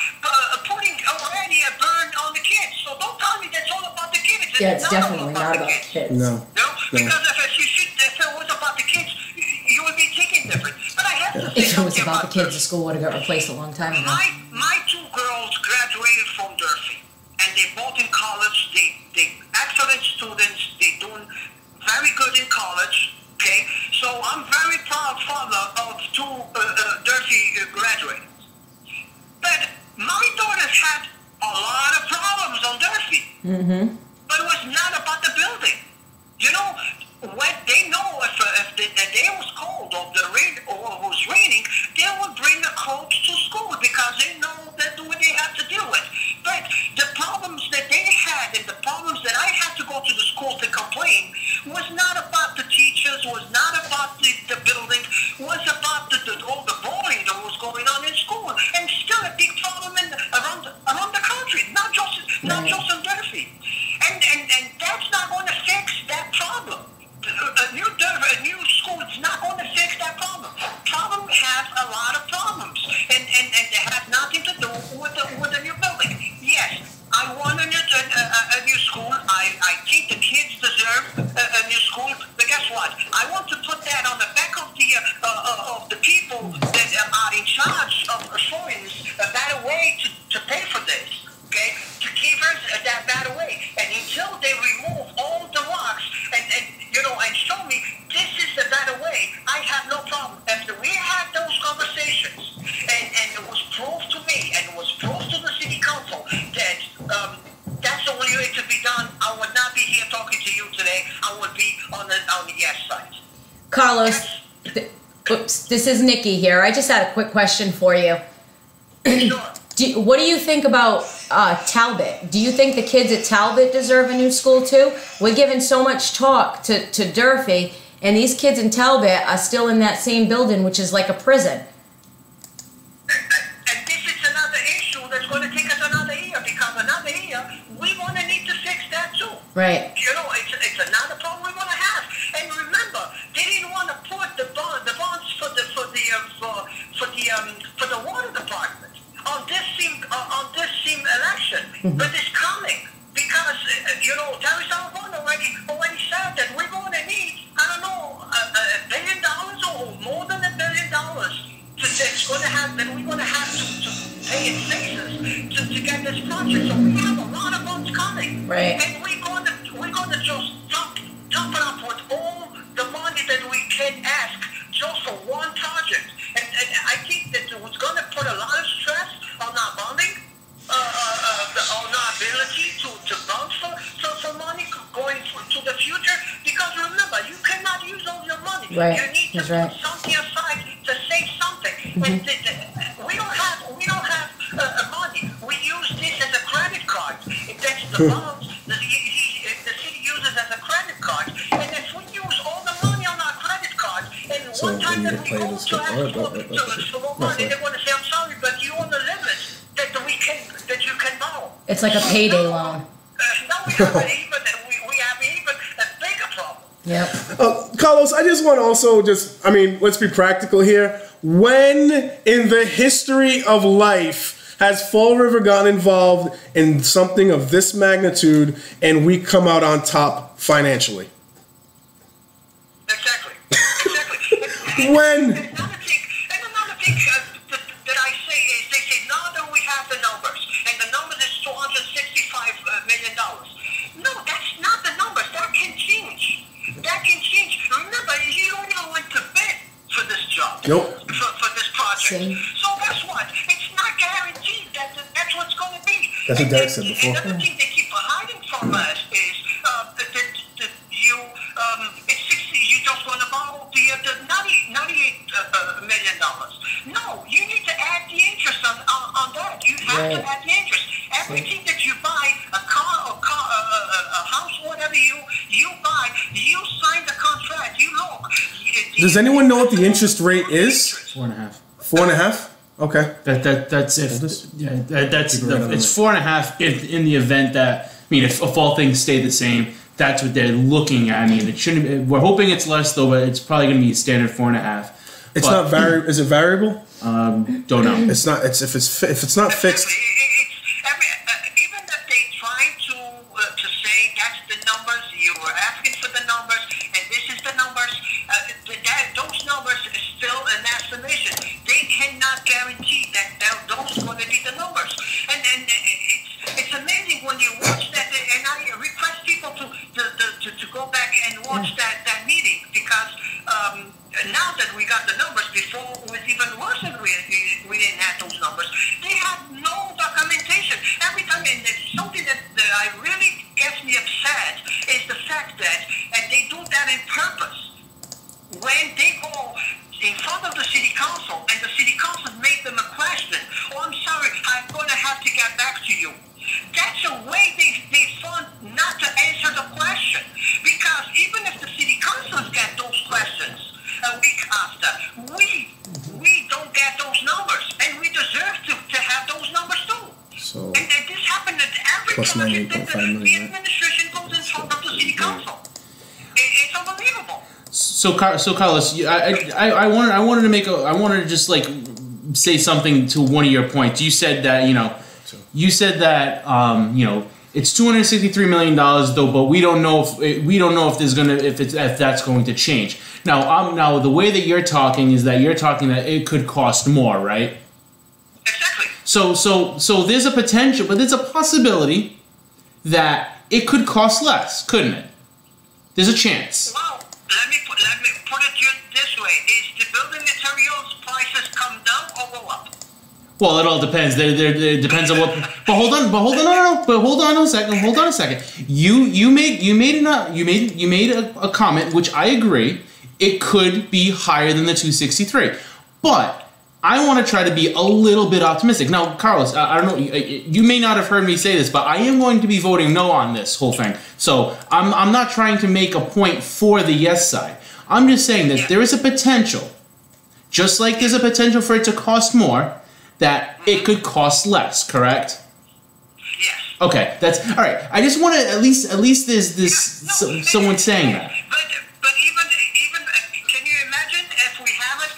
putting already a burden on the kids. So don't tell me that's all about the kids. It's definitely not about the kids. No. Because if it was about the kids, you would be thinking different. But I have to say If it was about the kids, the school would have got replaced a long time ago. My two girls graduated from Durfee, and they both in college. They excellent students. They doing very good in college. Okay, so I'm very proud father of two Durfee graduates. But my daughters had a lot of problems on Durfee. But it was not about the building. You know, when they know if the day was cold or the rain or was raining, they would bring the clothes to school because they know that's what they have to deal with. But the problems that they had and the problems that I had to go to the school to complain was not about the teachers, was not about the building, was about all the bullying that was going on in school. And still a big problem around the country, not just in Durfee. And that's not going to fix that problem. A new school is not going to fix that problem. Problem has a lot of problems, and they have nothing to do with the new building. Yes, I want a new school. I think the kids deserve a new school. But guess what? I want to put that on the back of the people that are in charge of showing us a better way to pay for this. Okay, to give us that better way. And until they remove all the rocks and show me this is the better way, I have no problem. After we had those conversations, and it was proved to me, and it was proved to the city council that that's the only way to be done, I would not be here talking to you today. I would be on the yes side. Carlos, oops, this is Nikki here. I just had a quick question for you. Sure. What do you think about Talbot? Do you think the kids at Talbot deserve a new school too? We're giving so much talk to Durfee, and these kids in Talbot are still in that same building, which is like a prison. And this is another issue that's going to take us another year, because another year we going to need to fix that too. Right. You know, it's another problem we're going to have. And remember, they didn't want to put the bonds for the water department on this same election, but it's coming because you know, Terry Salvon already said that we're going to need, I don't know, $1 billion or more than $1 billion that's going to have, that we're going to have to pay in phases to get this project. So we have a lot of funds coming, right? And we're going to just dump it up with all the money that we can ask just for one project. And I think that it was going to put a lot of stress on our bonding, on our ability to bond for money going to the future. Because remember, you cannot use all your money. Right. You need to put something aside to save something. And we don't have money. We use this as a credit card. That's the bonds the city uses as a credit card. And if we use all the money on our credit card, and one time that we go to ask for more money, they want to say, I'm sorry, but you on the limit that you can borrow. It's like a payday loan. Now we have even a bigger problem. Yep. Carlos, I just want to also let's be practical here. When in the history of life has Fall River gotten involved in something of this magnitude and we come out on top financially? Exactly. When? Another thing that I say is, they say, now that we have the numbers, and the number is $265 million. No, that's not the numbers. That can change. Remember, you don't even want to bid for this job. Nope. For this project. Same. So guess what? It's not guaranteed that that's what's going to be. That's what Derek said before. Another thing they keep hiding from us is that you just want to borrow the $98 million. No, you need to add the interest on that. You have to add the interest. Everything that you buy, a car, a house, whatever you buy, you sign the contract. You look. Does anyone know what the interest rate is? 4.5. 4.5? Okay. That's if it's 4.5 in the event that, if all things stay the same, that's what they're looking at. It shouldn't be, we're hoping it's less though, but it's probably going to be standard 4.5. It's not variable. Is it variable? Don't know. It's not. It's if it's not fixed. Even if they try to say that's the numbers, you were asking for the numbers, and this is the numbers. Those numbers is still an estimation. They cannot guarantee that those are going to be the numbers. And it's amazing when you watch that. And I request people to go back and watch that meeting, because now that we got the numbers, before it was even worse than we didn't have those numbers. They had no documentation. Every time, and it's something that I really gets me upset is the fact that, and they do that on purpose, when they go in front of the city council and the city council made them a question, oh, I'm sorry, I'm going to have to get back to you. That's a way they found not to answer the question, because even if the city councils get those questions a week after, we don't get those numbers, and we deserve to have those numbers too. So, and this happened at every project that the administration goes in front of the city council. It's unbelievable. So Carlos, I wanted to just say something to one of your points. You said that it's $263 million though, but we don't know if that's going to change. Now the way that you're talking is that you're talking that it could cost more, right? Exactly. So there's a potential, but there's a possibility that it could cost less, couldn't it? There's a chance. Well, let me put it this way: is the building materials prices come down or go up? Well, it all depends. It depends on what. But hold on a second. You made a comment, which I agree. It could be higher than the 263, but I want to try to be a little bit optimistic. Now, Carlos, I don't know, you may not have heard me say this, but I am going to be voting no on this whole thing. So I'm not trying to make a point for the yes side. I'm just saying that there is a potential, just like there's a potential for it to cost more, that it could cost less, correct? Yes. Okay, that's all right. I just want to at least there's this someone saying that. But even can you imagine if we have it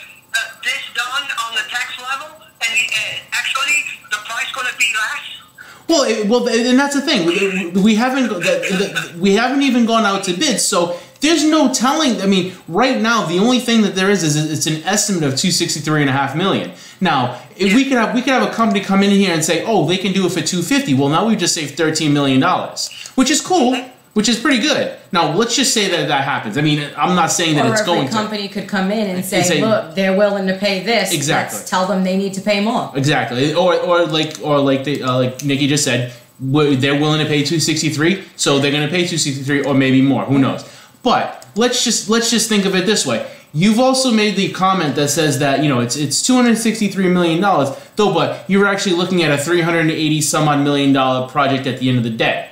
this done on the tax level and actually the price going to be less? Well, and that's the thing. We haven't even gone out to bid, so there's no telling. I mean, right now the only thing that there is it's an estimate of $263.5 million. Now, if we could have a company come in here and say, oh, they can do it for $250. Well, now we've just saved $13 million, which is cool, which is pretty good. Now, let's just say that happens. I mean, I'm not saying that it's going to. Or every company could come in and say, look, they're willing to pay this. Exactly. Let's tell them they need to pay more. Exactly. Or like Nikki just said, they're willing to pay $263, so they're going to pay $263 or maybe more. Who knows? But let's just think of it this way. You've also made the comment that says that, it's $263 million, though, but you're actually looking at a $380 some odd million project at the end of the day.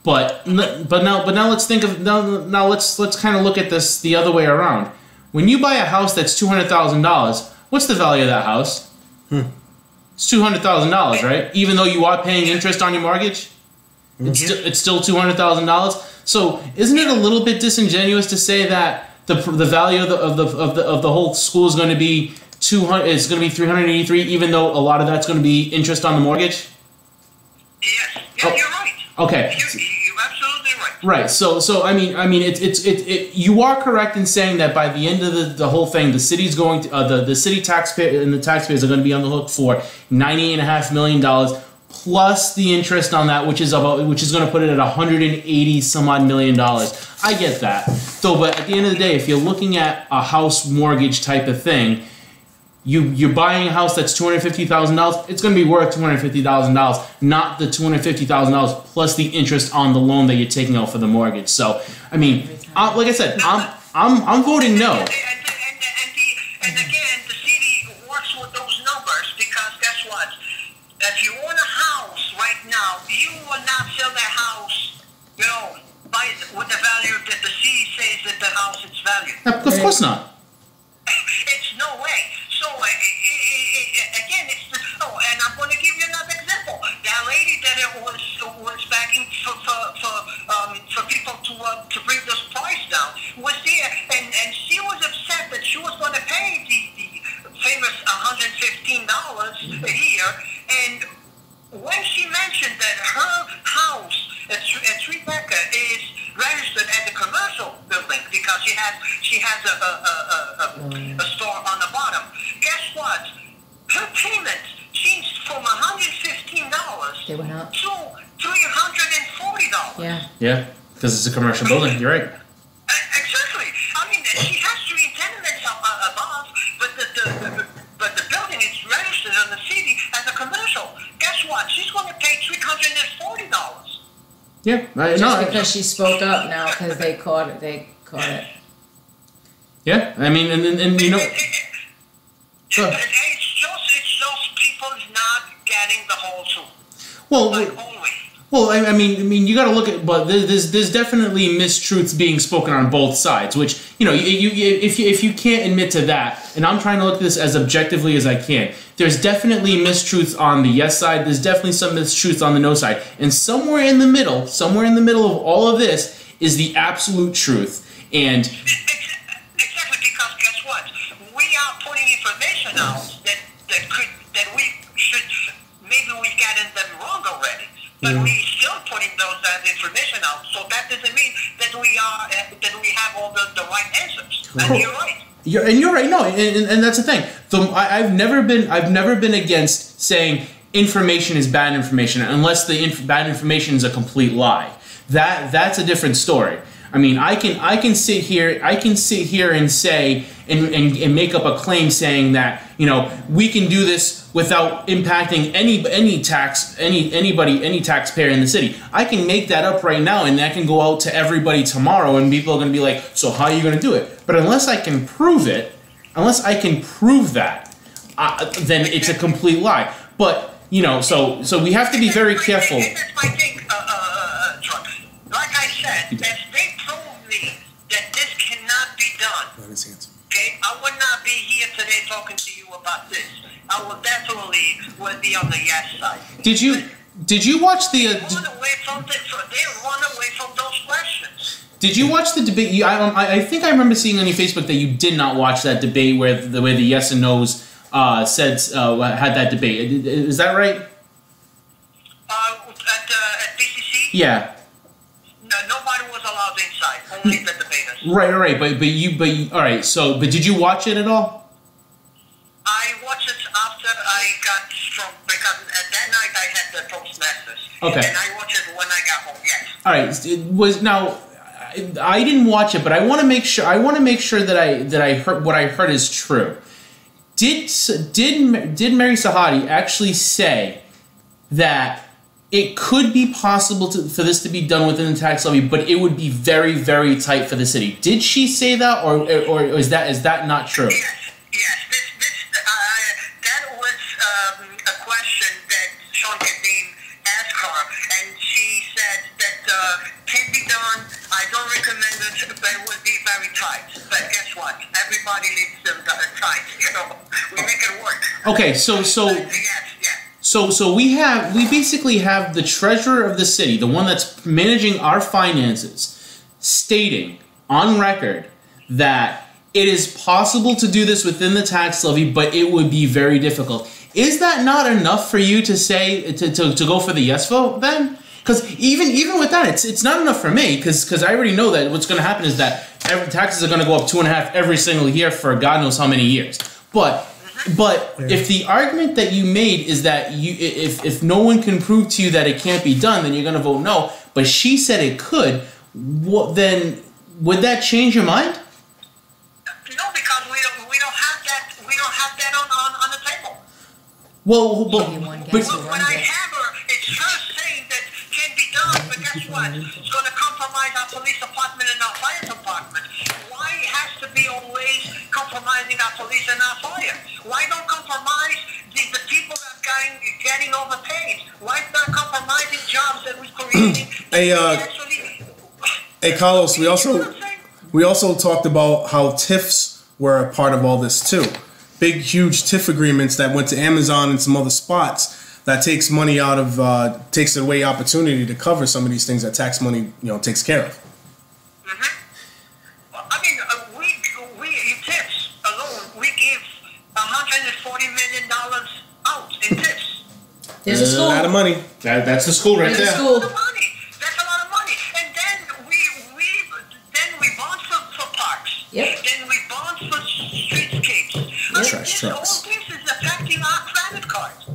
But now let's think of now let's kind of look at this the other way around. When you buy a house that's $200,000, what's the value of that house? It's $200,000, right? Even though you are paying interest on your mortgage, it's still $200,000. So isn't it a little bit disingenuous to say that the value of the whole school is going to be $383, even though a lot of that's going to be interest on the mortgage? Yes. Yeah, you're right. Okay. You're absolutely right. Right. So I mean it's you are correct in saying that by the end of the whole thing, the city's going to the city taxpayer and the taxpayers are going to be on the hook for $98.5 million plus the interest on that, which is going to put it at $180 some odd million. I get that. So, but at the end of the day, if you're looking at a house mortgage type of thing, you're buying a house that's $250,000. It's going to be worth $250,000, not the $250,000 plus the interest on the loan that you're taking out for the mortgage. So, I mean, like I said, I'm voting no. And again, the city works with those numbers because guess what? If you own a house right now, you will not sell that house, with the value that the city says that the house is valued. Of course not. It's no way. So again, and I'm going to give you another example. That lady that was begging for people to bring this price down was there, and she was upset that she was going to pay the famous $115 a year, and when she mentioned that her house at Rebecca is registered as a commercial building because she has a store on the bottom. Guess what? Her payment changed from $115 They went up to $340. Yeah, because it's a commercial building. You're right. Exactly. I mean, she has 3 tenements above, but the building is registered in the city as a commercial. Guess what? She's going to pay $340. Yeah, just because she spoke up now because they caught it. Yeah, I mean, and It's just people not getting the whole truth. Well, I mean, you got to look at, but there's definitely mistruths being spoken on both sides. Which if you can't admit to that, and I'm trying to look at this as objectively as I can, there's definitely mistruths on the yes side. There's definitely some mistruths on the no side, and somewhere in the middle of all of this is the absolute truth. And exactly, because guess what? We are putting information out that we should maybe we gotten them wrong already. But we still putting that information out, so that doesn't mean that we have all the right answers. And you're right. You're right. No, and that's the thing. I've never been against saying information is bad information unless the bad information is a complete lie. That's a different story. I mean, I can sit here and say and make up a claim saying that we can do this without impacting any taxpayer in the city. I can make that up right now, and that can go out to everybody tomorrow, and people are going to be like, "So how are you going to do it?" But unless I can prove that, then it's a complete lie. But you know, so we have to be very careful. And that's my thing, Chuck. Like I said, if they prove me that this cannot be done, okay, I would not be here today talking to you about this. I will definitely would be on the yes side. Did you watch the? They run away from those questions. Did you watch the debate? I think I remember seeing on your Facebook that you did not watch that debate where the yes and no's had that debate. Is that right? At BCC? Yeah. No, nobody was allowed inside. Only the debaters. Right. But all right. So, but did you watch it at all? I watched it after I got struck because at that night I had the Toastmasters. Okay. And I watched it when I got home. Yes. All right. It was now. I didn't watch it, but I want to make sure. I want to make sure that I heard what I heard is true. Did Mary Sahadi actually say that it could be possible for this to be done within the tax levy, but it would be very, very tight for the city? Did she say that, or is that not true? Yes. That was a question that Sean Kadim asked her, and she said that can be done. I don't recommend it, but it would be very tight. But guess what? Everybody needs them tight. You know, we make it work. Okay, so we basically have the treasurer of the city, the one that's managing our finances, stating on record that it is possible to do this within the tax levy, but it would be very difficult. Is that not enough for you to say to go for the yes vote then? Because even with that, it's not enough for me, because I already know that what's going to happen is that taxes are going to go up 2.5 every single year for God knows how many years. But if the argument that you made is that if no one can prove to you that it can't be done, then you're going to vote no. But she said it could. Then would that change your mind? No, because we don't have that. We don't have that on the table. Well, When I have her, it's her saying that can be done, but guess what? It's going to compromise our police department and our fire department. Why it has to be always compromising our police and our fire? Why don't compromise the people that are getting overpaid? Why not compromising jobs that we're creating? Hey, Carlos, we also talked about how TIFs were a part of all this too. Big, huge TIF agreements that went to Amazon and some other spots that takes money out of, takes away opportunity to cover some of these things that tax money, takes care of. I mean, we in TIFs alone, we give $140 million out in TIFs. There's a school. A lot of money. That's the school right there. That's a lot of money. That's a lot of money. And then we bond for parks. Yep. Then we bond for streetscapes. Trash trucks. All this is affecting our credit cards.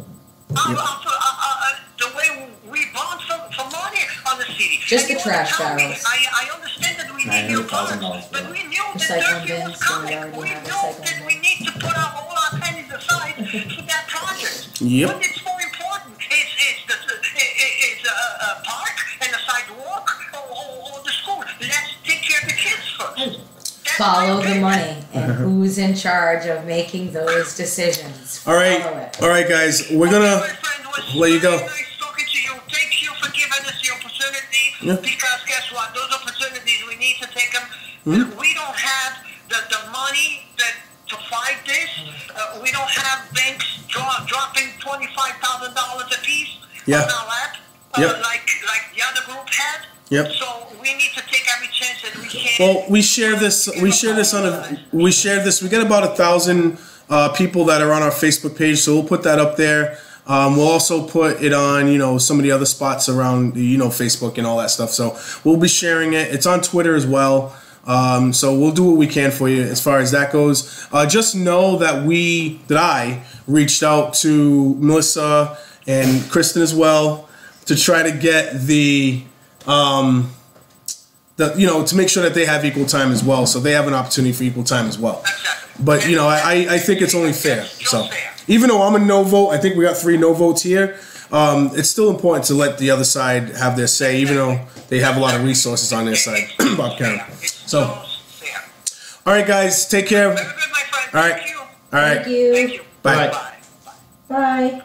The way we bond for money on the city. Just and the trash barrels. I understand that we need new bonds, but we knew that Recycling Durfee was bins, coming. so we We already have knew recycling that we need to put all our pennies aside for that project. Yep. But it's more important. It's a park and a sidewalk or the school. Let's take care of the kids first. That's Follow my the opinion. money and who's in charge of making those decisions. All right, Follow it. all right, guys, we're gonna My friend, was let you go. very nice talking to you. Thank you for giving us the opportunity. Yeah. Because guess what? Those opportunities, we need to take them. We don't have the money to fight this. We don't have banks dropping $25,000 a piece Yeah. on our lap, Yep. like the other group had. Yep. So we need to take every chance that we can. Well, we share this. We share this on a. We share this. We get about 1,000 people that are on our Facebook page, so we'll put that up there. We'll also put it on, some of the other spots around, Facebook and all that stuff. So we'll be sharing it. It's on Twitter as well. So we'll do what we can for you as far as that goes. Just know that I reached out to Melissa and Kristen as well to try to get to make sure that they have equal time as well, so they have an opportunity for equal time as well. Exactly. But I think it's only fair. So even though I'm a no vote, I think we got 3 no votes here. It's still important to let the other side have their say, even though they have a lot of resources on their side. Bob Karen. So, all right, guys, take care. Very good, my friend. All right. Thank you. All right. Thank you. Thank you. Bye. Bye.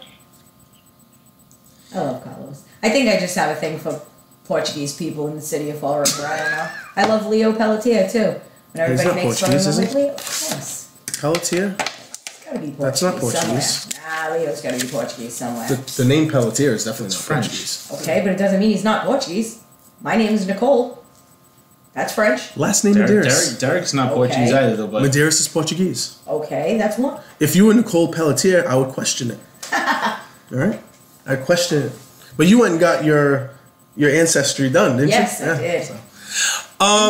I love Carlos. I think I just have a thing for Portuguese people in the city of Fall River. I don't know. I love Leo Pelletier too. When He's everybody not makes fun Portuguese, of is him, he? I'm like, Leo, yes. Pelletier? It's gotta be Portuguese. That's not Portuguese. Somewhere. Nah, Leo's gotta be Portuguese somewhere. The name Pelletier is definitely not French. Portuguese. Okay, but it doesn't mean he's not Portuguese. My name is Nicole. That's French. Last name Medeiros. Derek's not Okay. Portuguese either, though. But Medeiros is Portuguese. Okay, that's one. If you were Nicole Pelletier, I would question it. All right? I'd question it. But you went and got your ancestry done, didn't Yes, you? I did. So.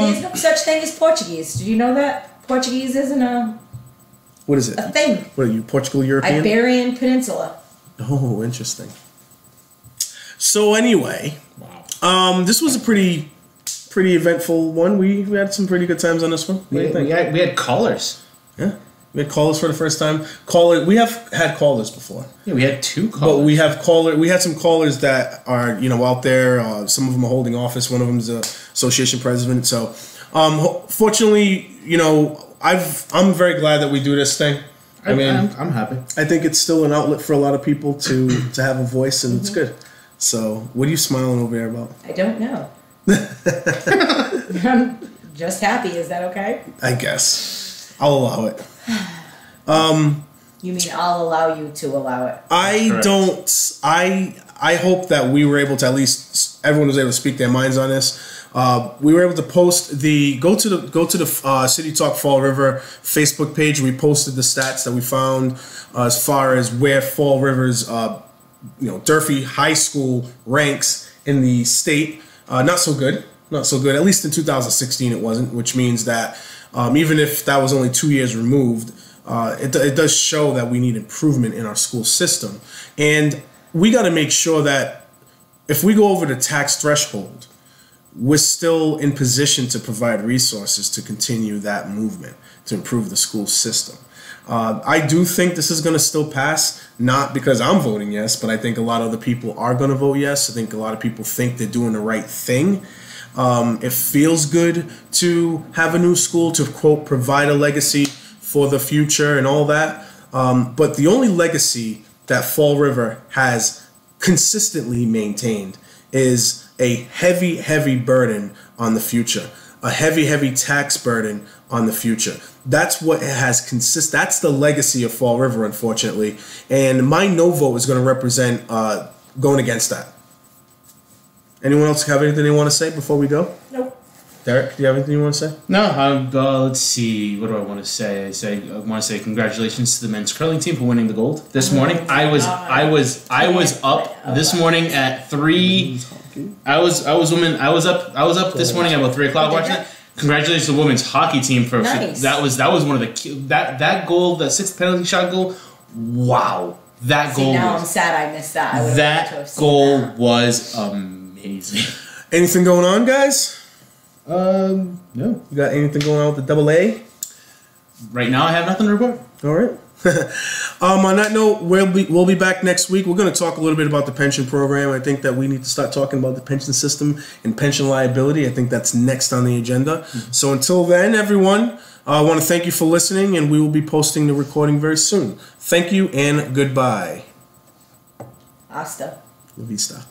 There's no such thing as Portuguese. Did you know that? Portuguese isn't What is it? a thing. What are you, Portugal European? Iberian Peninsula. Oh, interesting. So anyway, this was a pretty eventful one. We had some pretty good times on this one. What do you think? we had callers. Yeah, we had callers for the first time. We have had callers before. Yeah, we had 2 callers. But we had some callers that are, out there. Some of them are holding office. One of them is a association president. So, fortunately, I'm very glad that we do this thing. I mean, I'm happy. I think it's still an outlet for a lot of people to have a voice, and it's good. So, what are you smiling over there about? I don't know. I'm just happy. Is that okay? I guess I'll allow it. You mean I'll allow you to allow it? I hope that we were able to, at least everyone was able to speak their minds on this. We were able to post go to the City Talk Fall River Facebook page. We posted the stats that we found as far as where Fall River's Durfee High School ranks in the state. Not so good. At least in 2016 it wasn't, which means that even if that was only 2 years removed, it does show that we need improvement in our school system. And we got to make sure that if we go over the tax threshold, we're still in position to provide resources to continue that movement, to improve the school system. I do think this is going to still pass, not because I'm voting yes, but I think a lot of other people are going to vote yes. I think a lot of people think they're doing the right thing. It feels good to have a new school, to, quote, provide a legacy for the future and all that. But the only legacy that Fall River has consistently maintained is a heavy, heavy burden on the future. A heavy, heavy tax burden on the future. That's what it has that's the legacy of Fall River, unfortunately. And my no vote is going to represent going against that. Anyone else have anything they want to say before we go? Nope. Derek, do you have anything you want to say? No, let's see. What do I want to say? I want to say congratulations to the men's curling team for winning the gold this morning. I was up this morning at 3. I was up this morning at about 3 o'clock watching it. Congratulations to the women's hockey team for Nice. that was one of the that goal, that 6th penalty shot goal. Wow, that See, goal. now Was, I'm sad I missed that. I would've liked to have that seen goal that. was amazing. Anything going on, guys? No. You got anything going on with the AA? Right now, I have nothing to report. All right. On that note, we'll be back next week. We're going to talk a little bit about the pension program. I think that we need to start talking about the pension system and pension liability. I think that's next on the agenda. So until then, everyone, I want to thank you for listening, and we will be posting the recording very soon. Thank you and goodbye. Hasta. La vista.